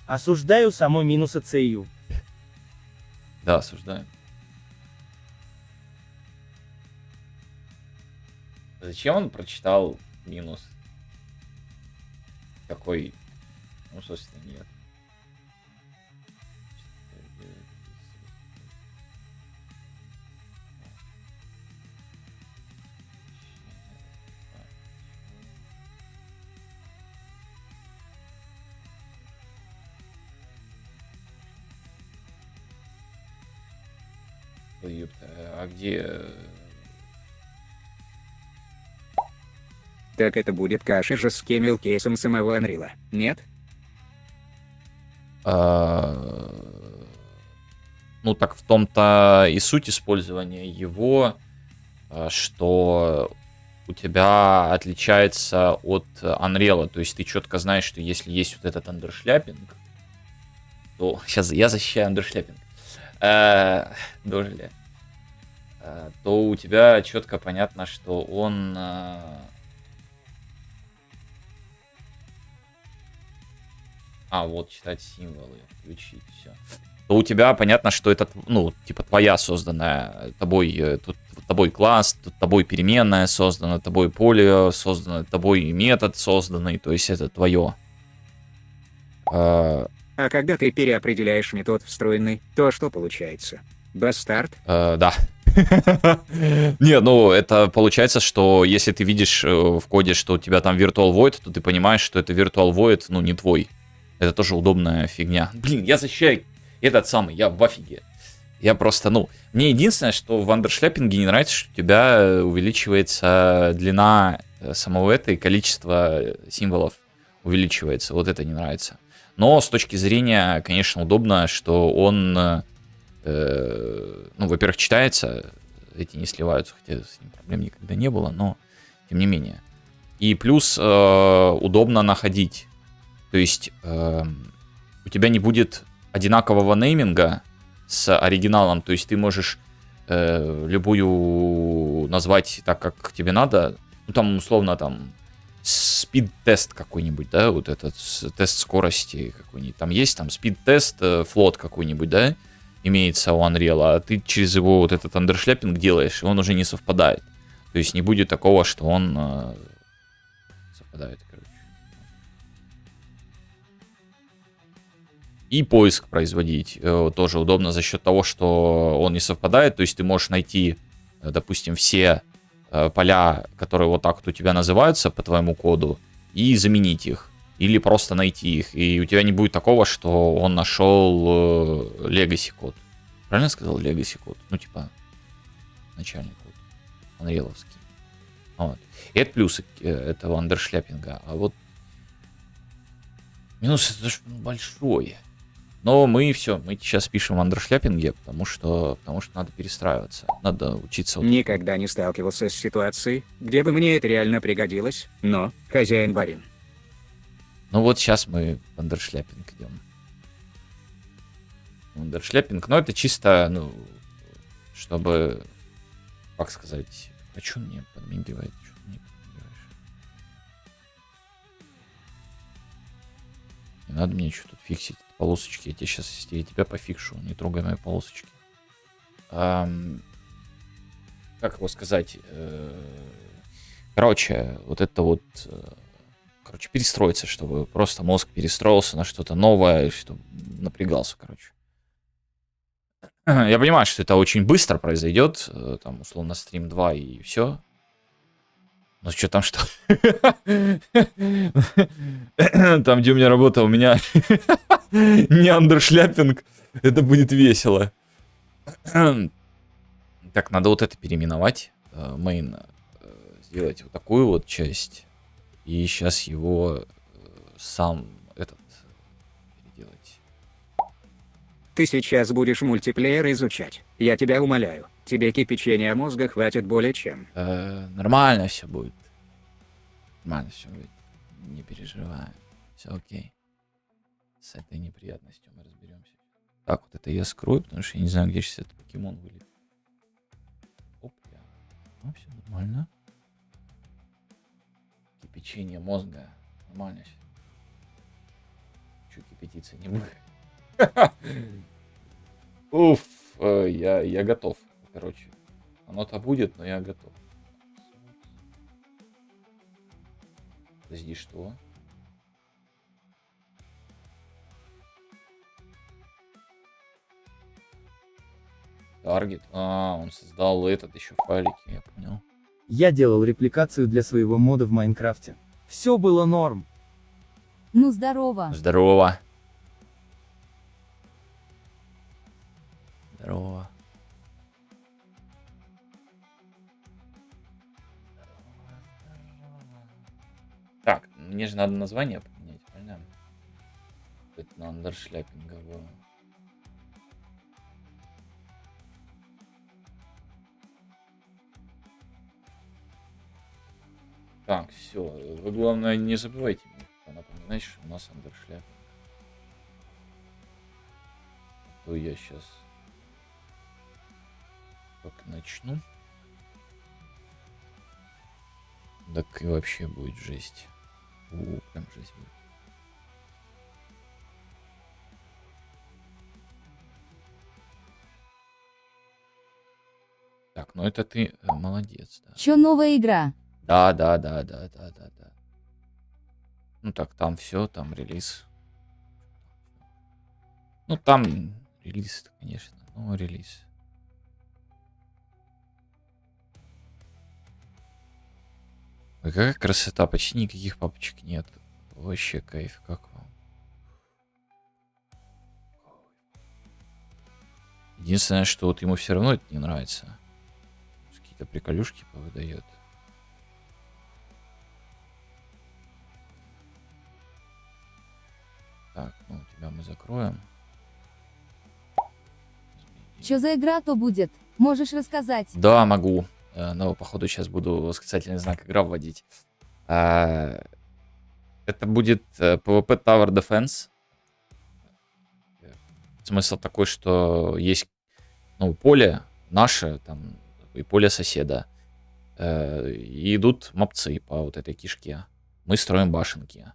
C: Осуждаю само минуса CU.
A: Да, осуждаем. Зачем он прочитал минус? Какой? Ну, собственно, нет. А где...
E: Так это будет каша же с кемил-кейсом самого Unreal, нет?
A: Ну, так в том-то и суть использования его, что у тебя отличается от Unreal. То есть ты четко знаешь, что если есть вот этот андершляпинг, то... Сейчас я защищаю андершляпинг. Дожили. То у тебя четко понятно, что он... А, вот, читать символы, включить, все. То у тебя понятно, что это, ну, типа, твоя созданная, тобой класс, тут тобой переменная создана, тобой поле создано, тобой метод созданный, то есть это твое.
E: А когда ты переопределяешь метод встроенный, то что получается? Бастард?
A: Да. Не, ну, это получается, что если ты видишь в коде, что у тебя там Virtual Void, то ты понимаешь, что это Virtual Void, ну, не твой. Это тоже удобная фигня. Блин, я защищаю этот самый, я в офиге. Я просто, ну, мне единственное, что в андершляппинге не нравится, что у тебя увеличивается длина самого этого и количество символов увеличивается. Вот это не нравится. Но с точки зрения, конечно, удобно, что он, ну, во-первых, читается, эти не сливаются, хотя с ним проблем никогда не было, но тем не менее. И плюс удобно находить. То есть у тебя не будет одинакового нейминга с оригиналом, то есть ты можешь любую назвать так, как тебе надо. Ну, там, условно, там, спид-тест какой-нибудь, да, вот этот тест скорости какой-нибудь. Там есть там спид-тест, флот какой-нибудь, да, имеется у Unreal, а ты через его вот этот андершляппинг делаешь, и он уже не совпадает. То есть не будет такого, что он совпадает, короче. И поиск производить тоже удобно за счет того, что он не совпадает. То есть ты можешь найти, допустим, все поля, которые вот так вот у тебя называются по твоему коду, и заменить их. Или просто найти их. И у тебя не будет такого, что он нашел legacy код. Правильно сказал legacy код? Ну, типа, начальный код. Unreal-овский. Вот. И это плюсы этого андершляппинга. А вот минус это же большой. Но мы сейчас пишем в андершляппинге, потому что надо перестраиваться. Надо учиться.
E: Никогда не сталкивался с ситуацией, где бы мне это реально пригодилось, но хозяин барин.
A: Ну вот сейчас мы в андершляппинг идем. Андершляппинг, но это чисто, ну, чтобы, как сказать, а что мне подмигивает? Что ты мне подмигиваешь? Не надо мне что тут фиксить полосочки. Я тебя пофикшу, не трогай мои полосочки. Как его сказать? Короче, вот это вот... Короче, перестроиться, чтобы просто мозг перестроился на что-то новое, чтобы напрягался, короче. Я понимаю, что это очень быстро произойдет, там, условно, стрим 2 и все. Ну, что там, что? Там, где у меня работа, у меня не андершляппинг. Это будет весело. Так, надо вот это переименовать. Main. Сделать вот такую вот часть. И сейчас его сам этот переделать.
E: Ты сейчас будешь мультиплеер изучать. Я тебя умоляю. Тебе кипячения мозга хватит более чем.
A: Нормально все будет. Нормально все будет. Не переживай. Все окей. С этой неприятностью мы разберемся. Так, вот это я скрою, потому что я не знаю, где сейчас этот покемон вылет. Опля. Ну, все нормально. Кипячение мозга. Нормально все. Чуть кипятиться не будет. Уф, я готов. Короче, оно-то будет, но я готов. Подожди, что? Таргет. А, он создал этот еще файлики, я понял.
C: Я делал репликацию для своего мода в Майнкрафте. Все было норм.
B: Ну здорово.
A: Здорово. Здорово. Так, мне же надо название поменять, правильно? Это на андершляппинговую. Так, все. Вы, главное, не забывайте мне напоминать, что у нас андершляппинг. А то я сейчас как начну. Так и вообще будет жесть. Прям жесть будет. Так, ну это ты молодец, да.
B: Чё новая игра?
A: Да. Ну так, там все, там релиз. Ну там релиз, конечно, ну релиз. Ой, какая красота, почти никаких папочек нет. Вообще кайф, как вам? Единственное, что вот ему все равно это не нравится. Какие-то приколюшки повыдает. Так, ну тебя мы закроем.
B: Чё за игра то будет? Можешь рассказать?
A: Да, могу. Но походу сейчас буду восклицательный знак игра вводить. Это будет PvP Tower Defense. Смысл такой, что есть поле наше там и поле соседа. И идут мопцы по вот этой кишке. Мы строим башенки.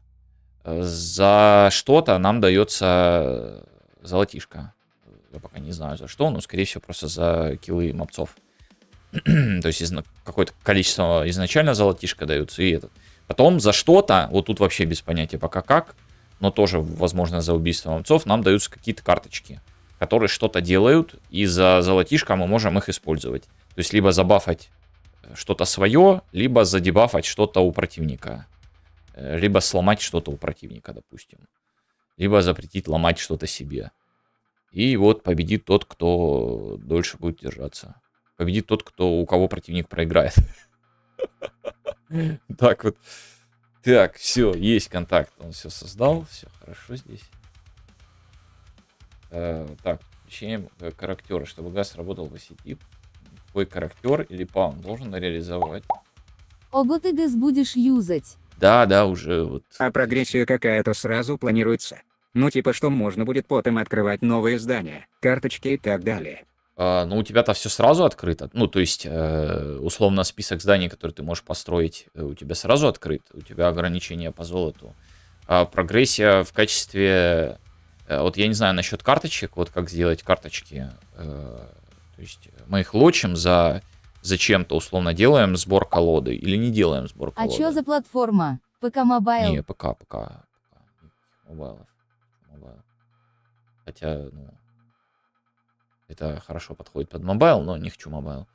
A: За что-то нам дается золотишко. Я пока не знаю за что, но скорее всего просто за киллы мопцов. То есть какое-то количество изначально золотишко даются и этот. Потом за что-то, вот тут вообще без понятия пока как, но тоже, возможно, за убийство мопцов нам даются какие-то карточки, которые что-то делают, и за золотишко мы можем их использовать. То есть либо забафать что-то свое, либо задебафать что-то у противника. Либо сломать что-то у противника, допустим. Либо запретить ломать что-то себе. И вот победит тот, кто дольше будет держаться. Победит тот, у кого противник проиграет. Так вот. Так, все, есть контакт. Он все создал. Все хорошо здесь. Так, включаем характера. Чтобы газ работал по сети. Твой характер или паун должен реализовать.
B: Ого ты газ будешь юзать.
A: Да, уже вот.
E: А прогрессия какая-то сразу планируется. Ну типа что можно будет потом открывать новые здания, карточки и так далее.
A: Ну, у тебя-то все сразу открыто. Ну, то есть, условно, список зданий, которые ты можешь построить, у тебя сразу открыт. У тебя ограничения по золоту. А прогрессия в качестве... Вот я не знаю насчет карточек, вот как сделать карточки. То есть, мы их лочим зачем-то, условно, делаем сбор колоды или не делаем сбор
B: А
A: колоды.
B: чё за платформа? ПК Мобайл?
A: Не, ПК. Мобайлов. Хотя, это хорошо подходит под мобайл, но не хочу мобайл.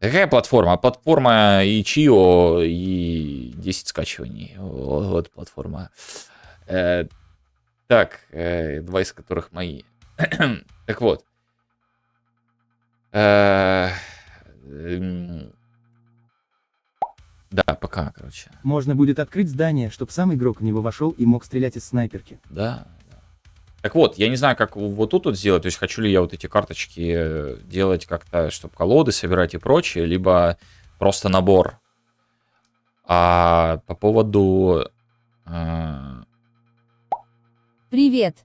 A: Какая платформа? Платформа и Чио, и 10 скачиваний. Вот платформа. Так, два из которых мои. Так вот. Да, пока, короче.
C: Можно будет открыть здание, чтобы сам игрок в него вошел и мог стрелять из снайперки.
A: Да. Так вот, я не знаю, как вот тут вот сделать, то есть хочу ли я вот эти карточки делать как-то, чтобы колоды собирать и прочее, либо просто набор. А по поводу...
B: Привет.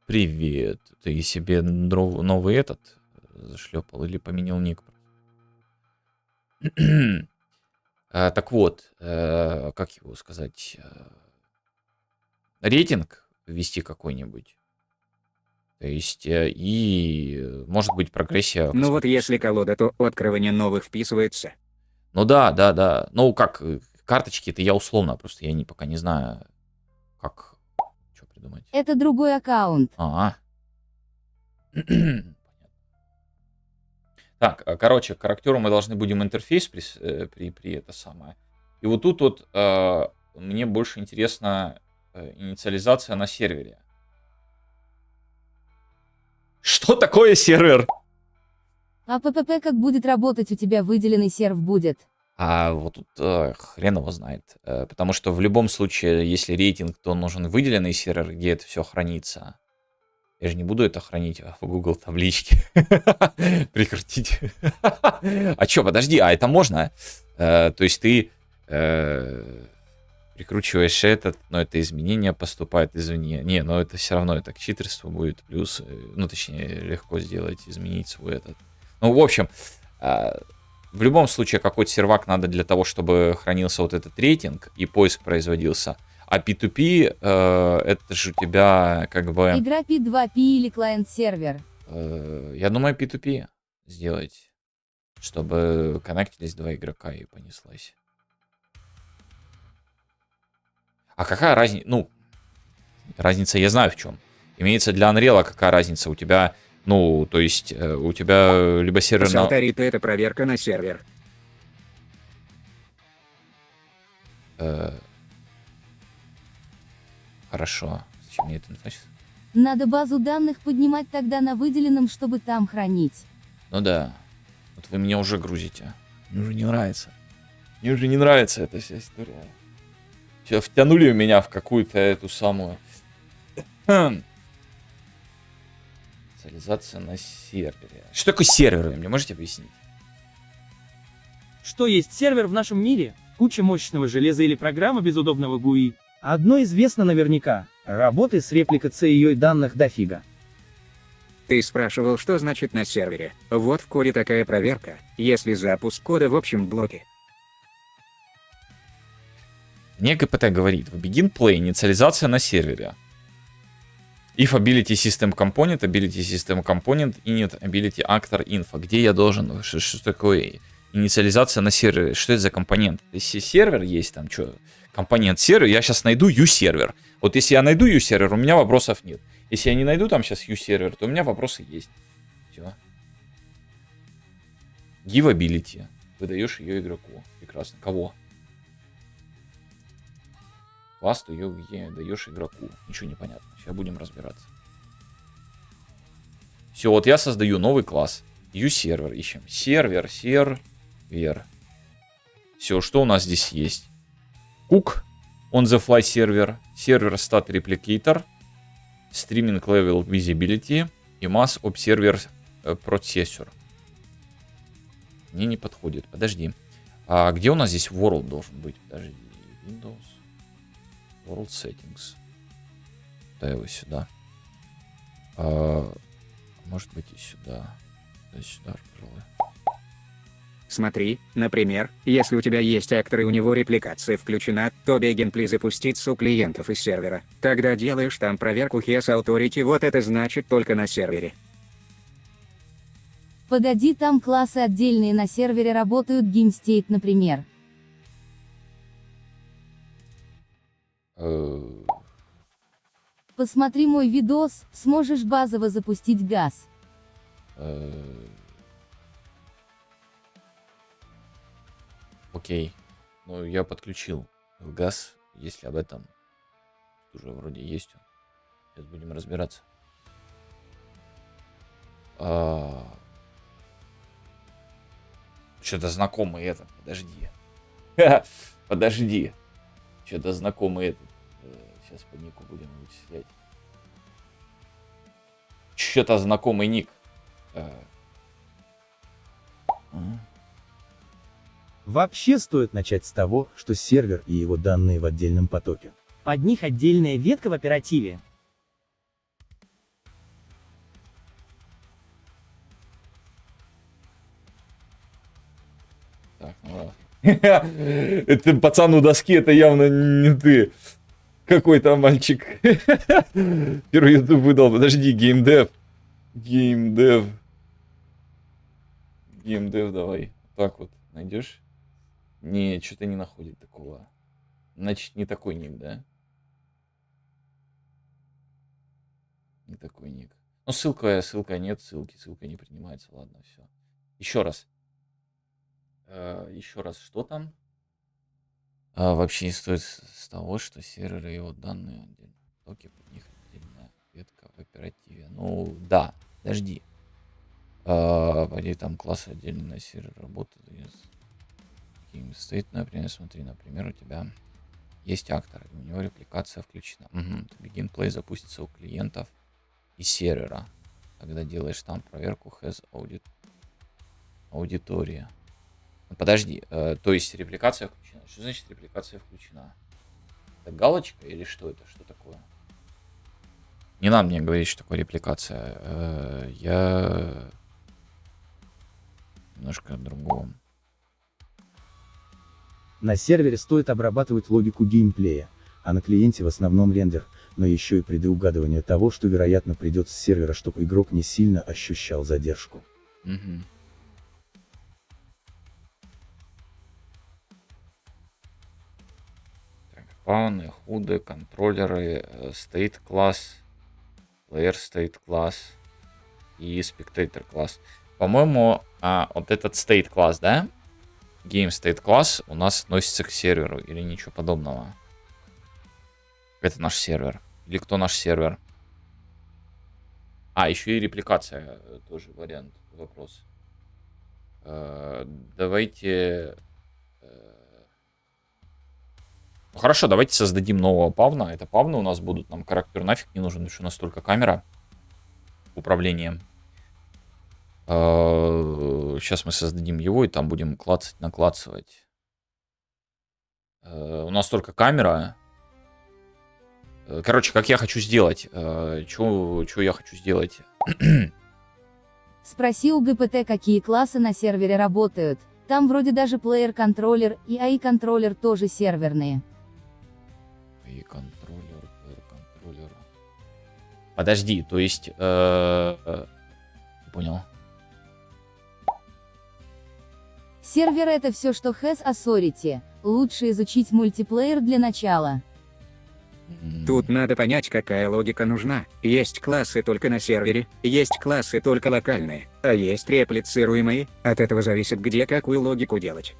A: Привет. Ты себе новый этот зашлепал или поменял ник? Так вот, как его сказать? Рейтинг ввести какой-нибудь. То есть, и может быть прогрессия.
E: Ну вот если колода, то открывание новых вписывается.
A: Ну да. Ну как, карточки-то я условно, просто я пока не знаю, как, что придумать.
B: Это другой аккаунт.
A: Так, короче, к характеру мы должны будем интерфейс при это самое. И вот тут вот мне больше интересно инициализация на сервере. Что такое сервер?
B: А ППП как будет работать, у тебя выделенный серв будет?
A: А вот тут хрен его знает. Потому что в любом случае, если рейтинг, то нужен выделенный сервер, где это все хранится. Я же не буду это хранить в Google табличке. Прекратите. А чё, подожди, а это можно? То есть ты прикручиваешь этот, но это изменение поступает извне. Не, но это все равно это к читерству будет. Плюс, ну точнее, легко сделать, изменить свой этот. Ну, в общем, в любом случае какой-то сервак надо для того, чтобы хранился вот этот рейтинг и поиск производился. А P2P, это же у тебя как бы...
B: Игра P2P или клиент-сервер?
A: Я думаю, P2P сделать. чтобы коннектились два игрока и понеслась. А какая разница? Ну, разница я знаю в чем. Имеется для Unreal, какая разница? У тебя, ну, то есть, у тебя либо сервер на...
E: Салтарит — это проверка на сервер.
A: Хорошо. Зачем мне это значит?
B: Надо базу данных поднимать тогда на выделенном, чтобы там хранить.
A: Ну да. Вот вы меня уже грузите. Мне уже не нравится. Мне уже не нравится эта вся история. Все, втянули меня в какую-то эту самую... Специализация на сервере. Что такое сервер, вы мне можете объяснить?
G: Что есть сервер в нашем мире? Куча мощного железа или программа без удобного GUI.
C: Одно известно наверняка. Работы с репликацией данных дофига.
E: Ты спрашивал, что значит на сервере. Вот в коде такая проверка, если запуск кода в общем блоке.
A: Мне ГПТ говорит, в Begin Play инициализация на сервере. If ability system component, init ability actor info. Где я должен, что такое инициализация на сервере? Что это за компонент? Если сервер есть там, что, компонент сервер, я сейчас найду uServer. Вот если я найду uServer, у меня вопросов нет. Если я не найду там сейчас uServer, то у меня вопросы есть. Все. Give ability. Выдаешь ее игроку. Прекрасно. Кого? Класс ты ее даешь игроку. Ничего не понятно. Сейчас будем разбираться. Все, вот я создаю новый класс. uServer ищем. Сервер. Все, что у нас здесь есть? Cook. On the fly сервер. Сервер stat replicator. Streaming level visibility. И mass observer processor. Мне не подходит. Подожди. А где у нас здесь world должен быть? Подожди. Windows. World settings. Да, его сюда. Может быть и сюда. Да, сюда, пожалуй.
E: Смотри, например, если у тебя есть актор и у него репликация включена, то Begin Play запустится у клиентов из сервера. Тогда делаешь там проверку Has Authority, вот это значит только на сервере.
B: Погоди, там классы отдельные на сервере работают, GameState, например. Посмотри мой видос, сможешь базово запустить газ.
A: Окей. Ну, я подключил газ, если об этом уже вроде есть. Сейчас будем разбираться. Что-то знакомый этот. Подожди. Подожди. Что-то знакомый этот. Сейчас по нику будем вычислять. Что-то знакомый ник.
C: Вообще стоит начать с того, что сервер и его данные в отдельном потоке.
G: Под них отдельная ветка в оперативе.
A: Так, ну ладно. Это пацан у доски, это явно не ты. Какой там мальчик. Первый YouTube выдал. Подожди, геймдев. Геймдев, давай. Так вот, найдешь? Не, что-то не находит такого. Значит, не такой ник, да? Не такой ник. Ну, ссылка нет, ссылка не принимается. Ладно, все. Еще раз. Еще раз, что там? Вообще не стоит с того, что серверы и его данные отдельно. Токи под них отдельная ветка в оперативе. Ну, да, подожди. Пойди там классы отдельно на сервер работают. Стоит, например, смотри, например, у тебя есть актор, и у него репликация включена. Begin Play запустится у клиентов и сервера. Когда делаешь там проверку has аудитория. Подожди, то есть репликация включена. Что значит репликация включена? Это галочка или что это? Что такое? Не надо мне говорить, что такое репликация. Я немножко о другом.
C: На сервере стоит обрабатывать логику геймплея, а на клиенте в основном рендер, но еще и предугадывание того, что вероятно придет с сервера, чтобы игрок не сильно ощущал задержку.
A: Угу. Спауны, худы, контроллеры, state класс, player state класс и spectator класс. По-моему, вот этот state класс, да? Game state класс у нас относится к серверу или ничего подобного. Это наш сервер. Или кто наш сервер? Еще и репликация тоже вариант, вопрос. Давайте... Ну, хорошо, давайте создадим нового павна. Это павны у нас будут. Нам характер нафиг не нужен, потому что у нас только камера управления. Сейчас мы создадим его, и там будем клацать, наклацывать. У нас только камера. Короче, как я хочу сделать? Что я хочу сделать?
B: Спроси у ГПТ, какие классы на сервере работают. Там вроде даже плеер-контроллер и AI-контроллер тоже серверные.
A: AI-контроллер. Подожди, то есть... Понял.
B: Сервер это все, что has Authority. Лучше изучить мультиплеер для начала.
E: Тут надо понять, какая логика нужна. Есть классы только на сервере, есть классы только локальные, а есть реплицируемые. От этого зависит, где какую логику делать.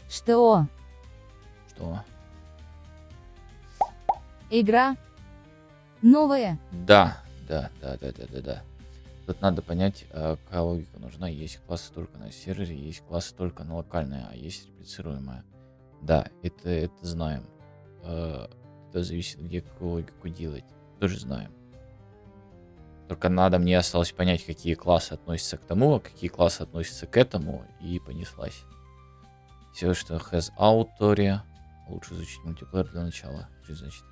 B: Что?
A: Что?
B: Игра? Новая?
A: Да. Тут надо понять, какая логика нужна. Есть классы только на сервере, есть классы только на локальные, а есть реплицируемая. Да, это знаем. Это зависит, где какую логику делать. Тоже знаем. Только мне осталось понять, какие классы относятся к тому, а какие классы относятся к этому, и понеслась. Все, что has Authority, лучше изучить мультиплеер для начала. Что это значит?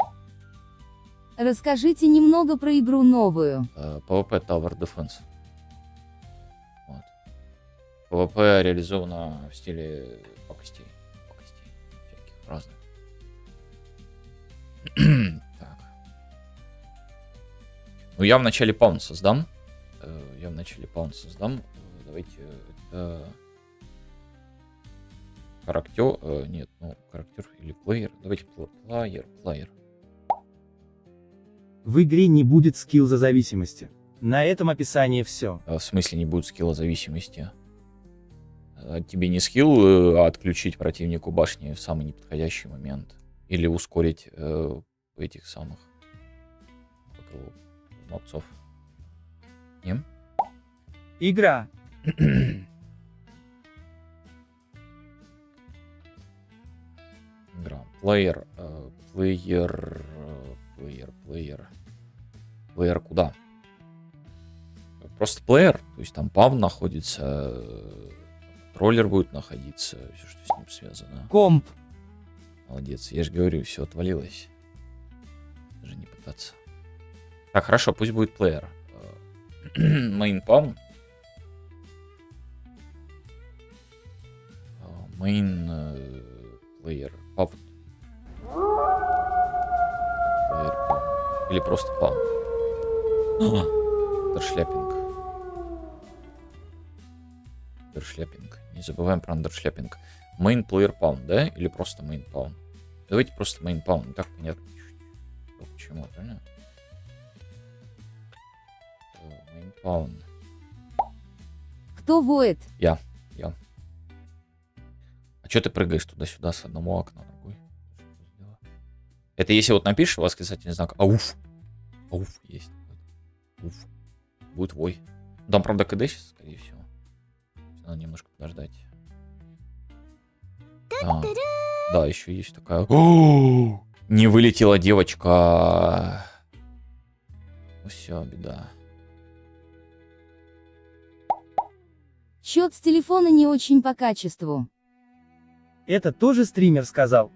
B: Расскажите немного про игру новую.
A: PvP Tower Defense. Вот. PvP реализовано в стиле пакостей. Всяких разных. Так. Ну, я в начале паун создам. Давайте это... Характер... Нет, характер или плеер. Давайте плеер.
C: В игре не будет скилла зависимости. На этом описание все.
A: В смысле не будет скилла зависимости? Тебе не скилл отключить противнику башни в самый неподходящий момент? Или ускорить этих самых мобцов? Не?
C: Игра.
A: Игра. Плеер куда? Просто плеер, то есть там пав находится, контроллер будет находиться, все, что с ним связано.
C: Комп.
A: Молодец, я же говорю, все отвалилось. Даже не пытаться. Так, хорошо, пусть будет плеер. Main pawn. Main player. Pawn. Или просто паун. Андершляпинг. Не забываем про андершляпинг. Main player pawn, да? Или просто main pawn? Давайте просто main pawn. Не так понятно чуть-чуть. Почему, правильно? Main pawn.
B: Кто воет?
A: Я. А что ты прыгаешь туда-сюда с одного окна на другой? Это если вот напишешь восклицательный знак ауф. Ауф есть. Уф. Будет вой. Там, правда, КД сейчас, скорее всего. Надо немножко подождать. Да, еще есть такая. Не вылетела девочка. Ну все, беда.
B: Счет с телефона не очень по качеству.
C: Это тоже стример сказал.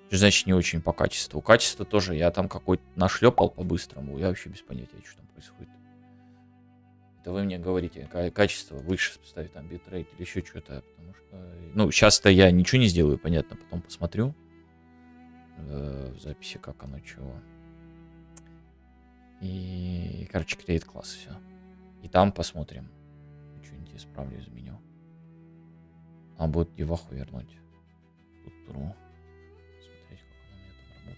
A: Что значит не очень по качеству? Качество тоже. Я там какой-то нашлепал по-быстрому. Я вообще без понятия, что там происходит. Это вы мне говорите, качество выше ставить, там, битрейт или еще что-то. Потому что, ну, сейчас-то я ничего не сделаю, понятно. Потом посмотрю в записи, как оно, чего. И, короче, create класс, все. И там посмотрим. Что-нибудь исправлю, изменю. А будет деваху вернуть. Тут тру. Смотреть, как оно у меня там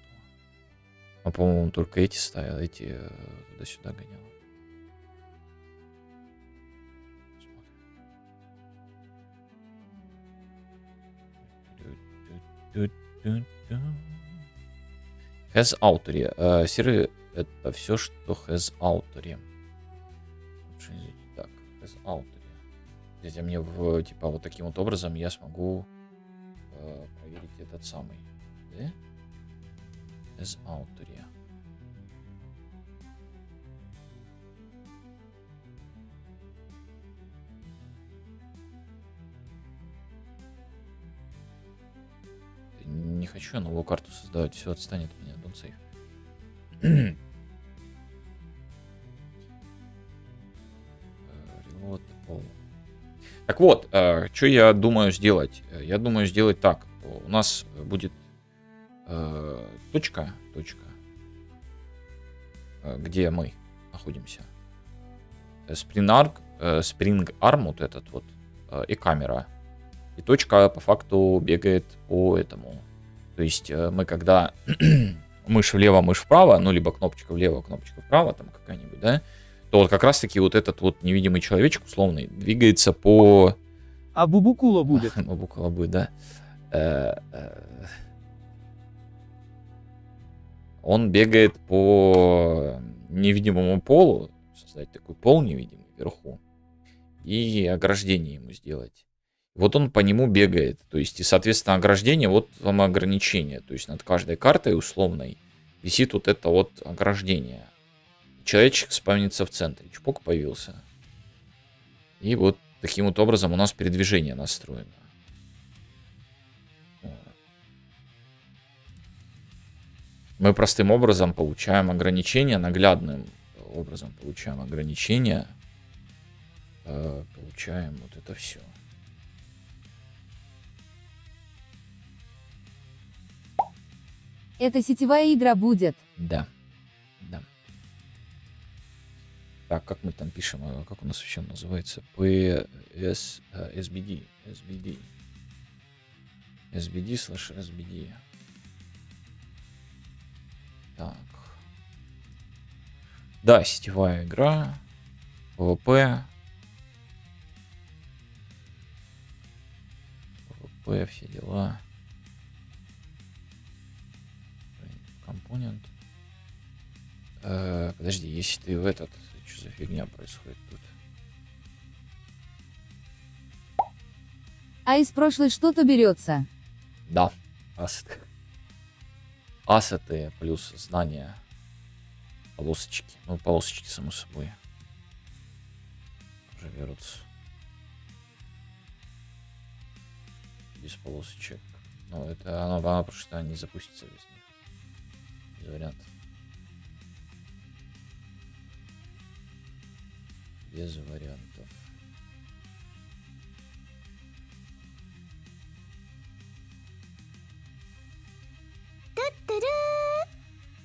A: А, по-моему, только эти ставил, эти туда-сюда гонял. Has Authority. Серый — это все, что has Authority. Так, has Authority. Здесь мне типа вот таким вот образом я смогу проверить этот самый. Да? Has Authority. Не хочу я новую карту создавать, все отстанет от меня, don't save. Reload all. Так вот, что я думаю сделать? Я думаю сделать так. У нас будет точка, где мы находимся. Spring Arm, вот этот вот, и камера. И точка по факту бегает по этому. То есть мы когда мышь влево, мышь вправо, ну либо кнопочка влево, кнопочка вправо, там какая-нибудь, да, то вот как раз таки вот этот вот невидимый человечек условный двигается по...
G: А Бубукула будет.
A: Бубукула будет, да. Он бегает по невидимому полу, создать такой пол невидимый вверху, и ограждение ему сделать. Вот он по нему бегает, то есть, и, соответственно, ограждение, вот вам ограничение, то есть над каждой картой условной висит вот это вот ограждение. Человечек спавнится в центре, чпок появился. И вот таким вот образом у нас передвижение настроено. Мы простым образом получаем ограничения, наглядным образом получаем ограничения, получаем вот это все.
B: Это сетевая игра будет.
A: Да. Да. Так, как мы там пишем? Как у нас вообще называется? SBD. SBD/SBD. Так. Да, сетевая игра. PvP. PvP, все дела. Компонент. Подожди, если ты в этот... Что за фигня происходит тут?
B: А из прошлой что-то берется.
A: Да, ассеты. Ассеты плюс знания. Полосочки. Ну, полосочки, само собой. Уже берутся. Без полосочек. Ну, это она просто не запустится без них. Без вариантов. Без вариантов.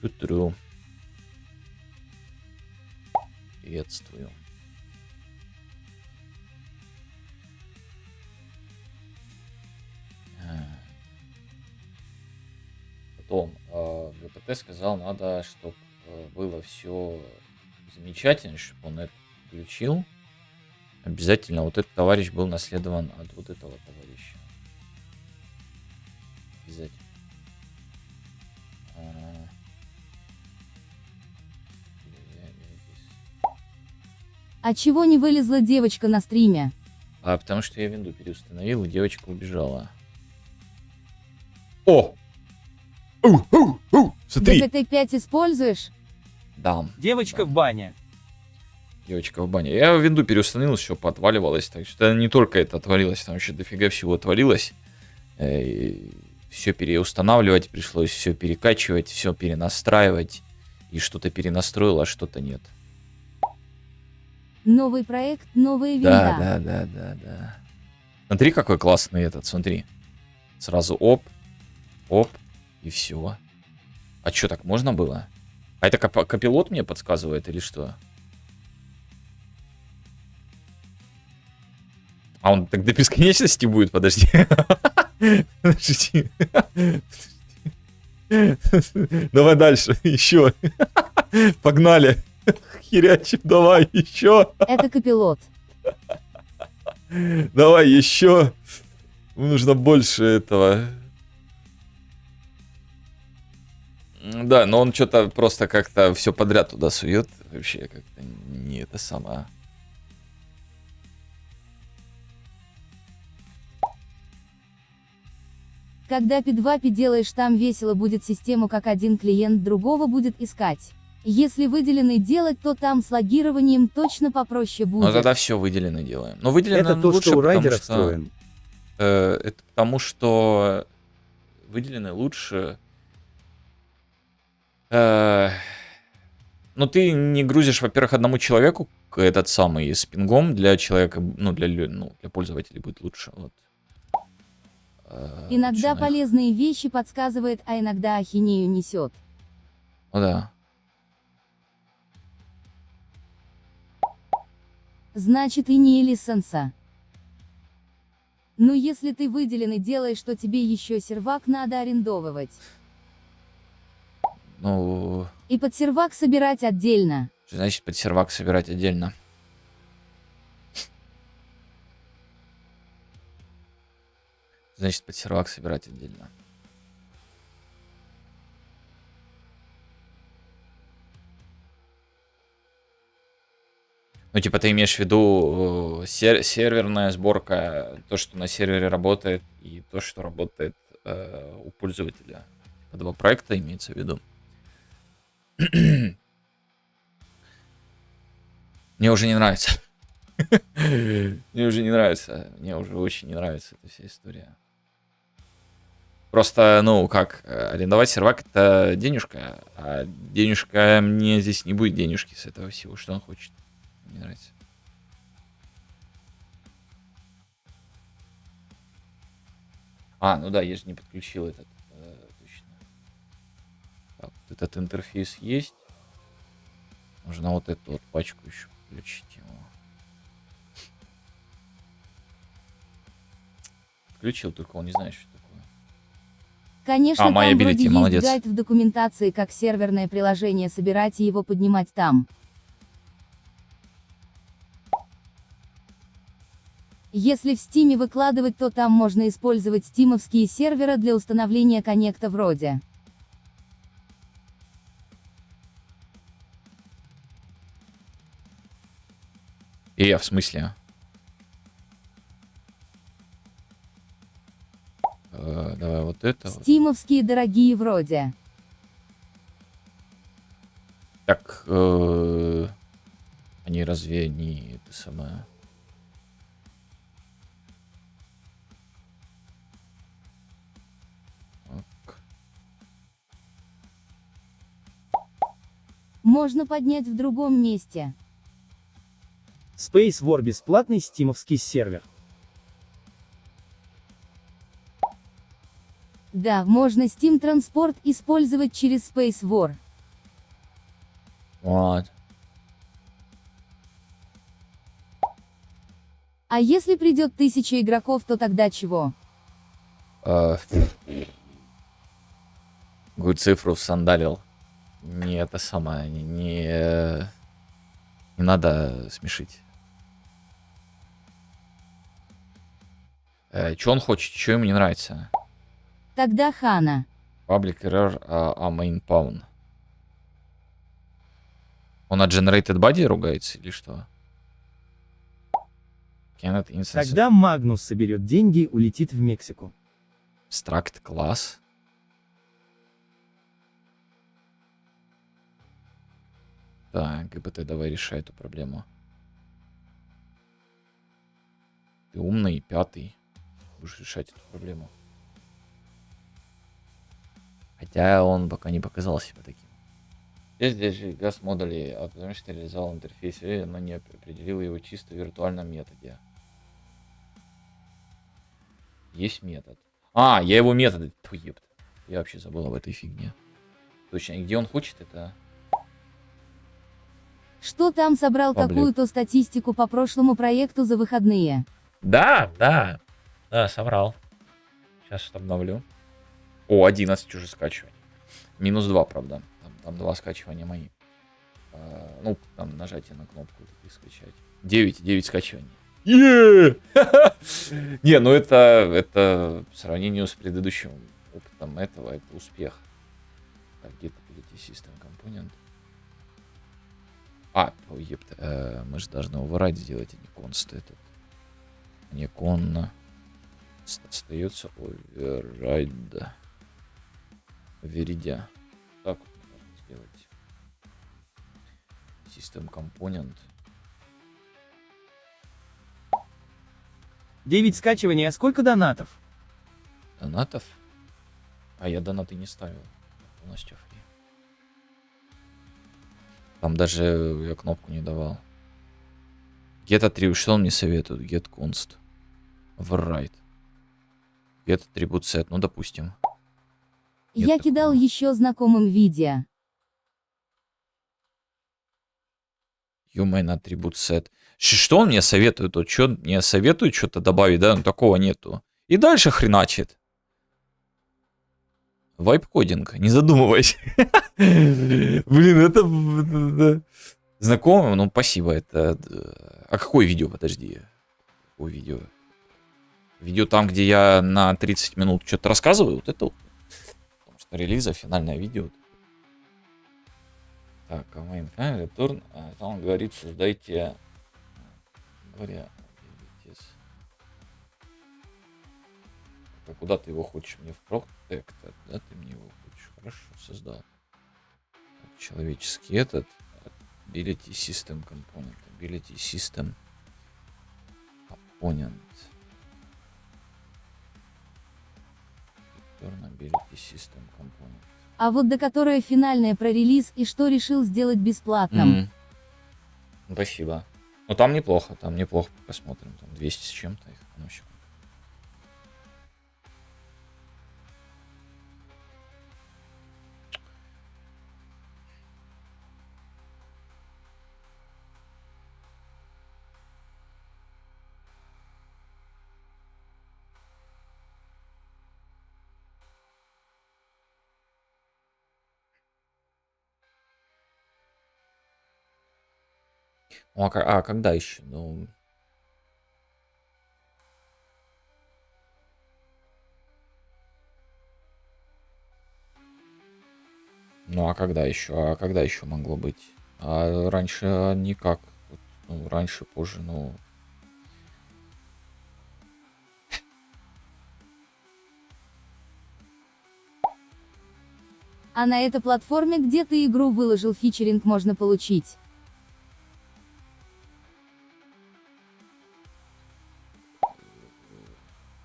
A: Ту-тру. Приветствую. Потом ВПТ сказал, надо, чтобы было все замечательно, чтобы он это включил. Обязательно вот этот товарищ был наследован от вот этого товарища. Обязательно.
B: А чего не вылезла девочка на стриме?
A: Потому что я винду переустановил, и девочка убежала. О! Смотри!
B: ДПТ-5 используешь?
A: Да.
G: Девочка в бане.
A: Девочка в бане. Я винду переустановил, все поотваливалось. Так что не только это отвалилось, там еще дофига всего отвалилось. Все переустанавливать пришлось, все перекачивать, все перенастраивать. И что-то перенастроил, а что-то нет.
B: Новый проект, новая винда.
A: Да. Смотри, какой классный этот, смотри. Сразу оп, и все. А что, так можно было? А это копилот мне подсказывает или что? А он так до бесконечности будет? Подожди. Подожди. Давай дальше, еще. Погнали. Херячим, давай, еще.
B: Это копилот.
A: Давай, еще. Нужно больше этого. Да, но он что-то просто как-то все подряд туда сует. Вообще как-то не это самое.
B: Когда P2P делаешь, там весело будет систему, как один клиент другого будет искать. Если выделенный делать, то там с логированием точно попроще
A: Ну
B: будет.
A: тогда все выделенный делаем. Но выделенный
C: Это
A: он
C: то,
A: лучше,
C: что у
A: потому
C: райдера
A: что,
C: встроен.
A: это потому что выделенный лучше. Ну ты не грузишь, во-первых, одному человеку этот самый с пингом для человека, ну для пользователей будет лучше. Вот.
B: Иногда
A: Лучше на их-
B: полезные вещи подсказывает, а иногда ахинею несет.
A: Ну да.
B: Значит и не лисенса. Ну если ты выделенный делаешь, то тебе еще сервак надо арендовывать.
A: Ну,
B: И под сервак собирать отдельно.
A: что значит под сервак собирать отдельно. Значит, под сервак собирать отдельно. Ну, типа, ты имеешь в виду серверная сборка, то, что на сервере работает, и то, что работает у пользователя. Два проекта имеется в виду. Мне уже не нравится. Мне уже не нравится. Мне уже очень не нравится эта вся история. Просто, ну, как, арендовать сервак — это денежка, а денежка, мне здесь не будет денежки с этого всего, что он хочет. Мне нравится. А, ну да, я же не подключил этот, точно. Так, вот этот интерфейс есть. Нужно вот эту вот пачку еще включить его. Включил, только он не знает, что такое.
B: Конечно, там
A: MyAbility,
B: вроде есть
A: молодец.
B: гайд в документации, как серверное приложение собирать и его поднимать там. Если в Стиме выкладывать, то там можно использовать стимовские серверы для установления коннекта вроде.
A: И я в смысле? Давай вот это вот.
B: Стимовские дорогие вроде.
A: Так, они разве не это самое? Так.
B: Можно поднять в другом месте.
C: Space War бесплатный стимовский сервер.
B: Да, можно Steam Transport использовать через Space War.
A: Вот.
B: А если придет 1000 игроков, то тогда чего?
A: Какую цифру сандалил? Не это самое, не надо смешить. Что он хочет? Что ему не нравится?
B: Тогда Хана.
A: Public error, main pawn. Он от generated body ругается или что? Cannot instance
C: Когда Магнус соберет деньги, улетит в Мексику.
A: abstract class. Так, ГБТ, давай решай эту проблему. Ты умный, пятый. Будешь решать эту проблему. Хотя он пока не показал себя таким. Здесь же газ модули, а потому что реализовал интерфейс, но не определил его чисто в виртуальном методе. Есть метод. А, я его методы. Тьфу, епт. Я вообще забыл об этой фигне. Точно, и где он хочет это?
B: Что там собрал
A: Паблик.
B: какую-то статистику по прошлому проекту за выходные?
A: Да, да. Да, собрал. Сейчас обновлю. О, 11 уже скачиваний. -2, правда. Там 2 скачивания мои. Ну, там нажатие на кнопку и скачать. 9 скачиваний. Не, ну это по сравнению с предыдущим опытом этого, это успех. Так, где-то перейти System Component. Мы же должны override сделать, а не const этот. Не конно. Остается override. Веридя. Так вот можно сделать. System Component.
G: 9 скачиваний, а сколько донатов?
A: Донатов? А я донаты не ставил. Полностью фри. Там даже я кнопку не давал. Get attribute, что он мне советует? Get const. Override. Get attribute set, ну допустим.
B: Я
A: Нет
B: кидал
A: такого.
B: еще знакомым видео.
A: Human attribute set. Что он мне советует? Вот что мне советует что-то добавить, да? Ну, такого нету. И дальше хреначит. Вайп-кодинг, не задумывайся. Блин, это... Знакомо? Ну, спасибо. Это... А какое видео? Подожди. Какое видео? Видео там, где я на 30 минут что-то рассказываю? Вот это вот. Потому что релиза, финальное видео. Так, main file, return. Там он говорит, создайте... Говоря... Куда ты его хочешь? Мне в Protect, да? Ты мне его хочешь? Хорошо, создал. Так, человеческий этот. Ability System Component. Ability System Component. Return Ability System Component.
B: А вот до которой финальная про релиз и что решил сделать бесплатным.
A: Спасибо. Ну там неплохо, посмотрим. Там 200 с чем-то их. Ну, секунду. Ну, а когда еще? Ну... Ну, а когда еще? А когда еще могло быть? А раньше никак. Вот, ну, раньше, позже, ну...
B: А на этой платформе, где ты игру выложил, фичеринг можно получить.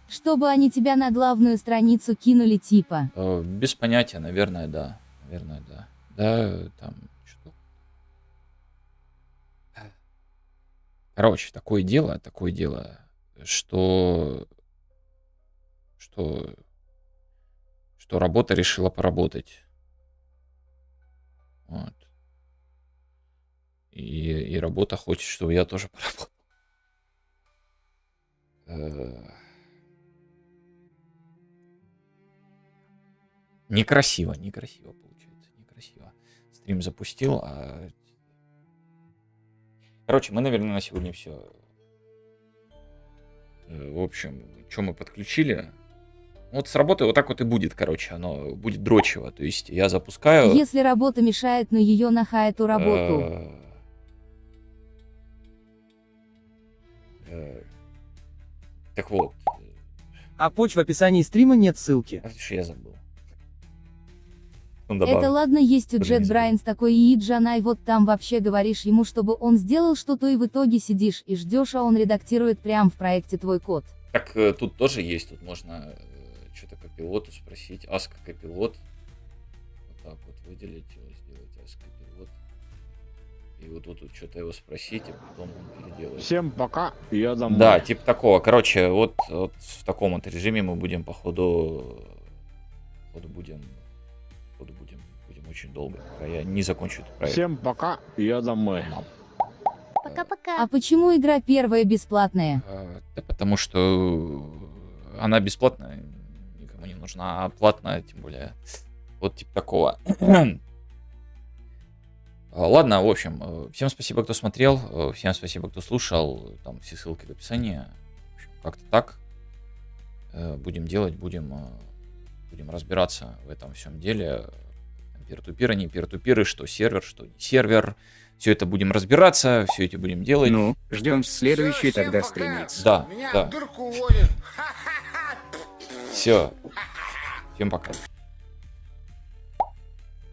B: Чтобы они тебя на главную страницу кинули типа.
A: Без понятия, наверное, да. Наверное, да. Да, там что. Короче, такое дело, что работа решила поработать. Вот. И работа хочет, чтобы я тоже поработал. Некрасиво получается, некрасиво. Стрим запустил, а... Короче, мы, наверное, на сегодня все. В общем, что мы подключили? Вот с работы вот так вот и будет, короче, оно будет дрочево. То есть я запускаю...
B: Если работа мешает, но ее на эту работу.
A: Так вот.
G: А в описании стрима нет ссылки.
A: Что я забыл?
B: Это ладно, есть у
A: Тоже не
B: Джет
A: забыл.
B: Брайанс такой и Джанай, вот там вообще говоришь ему, чтобы он сделал что-то, и в итоге сидишь и ждешь, а он редактирует прям в проекте твой код.
A: Так тут тоже есть, тут можно что-то копилоту спросить, ask копилот. Вот так вот выделить его, сделать ask копилот. И вот тут что-то его спросить, а потом он переделает.
H: Всем пока, я домой.
A: Да, типа такого. Короче, вот в таком вот режиме мы будем, походу будем очень долго, пока я не закончу этот проект.
H: Всем пока, я домой.
B: Пока-пока. А почему игра первая бесплатная?
A: Да потому что она бесплатная, никому не нужна, а платная, тем более Вот типа такого. Ладно, в общем, всем спасибо, кто смотрел, всем спасибо, кто слушал, там все ссылки в описании. В общем, как-то так. Будем делать, будем разбираться в этом всем деле. Пир-ту-пиры, не пир-ту-пиры, что сервер, что не сервер. Все это будем разбираться, все это будем делать.
E: Ну, ждем следующий тогда стримец.
A: Да, да. Все. Всем пока.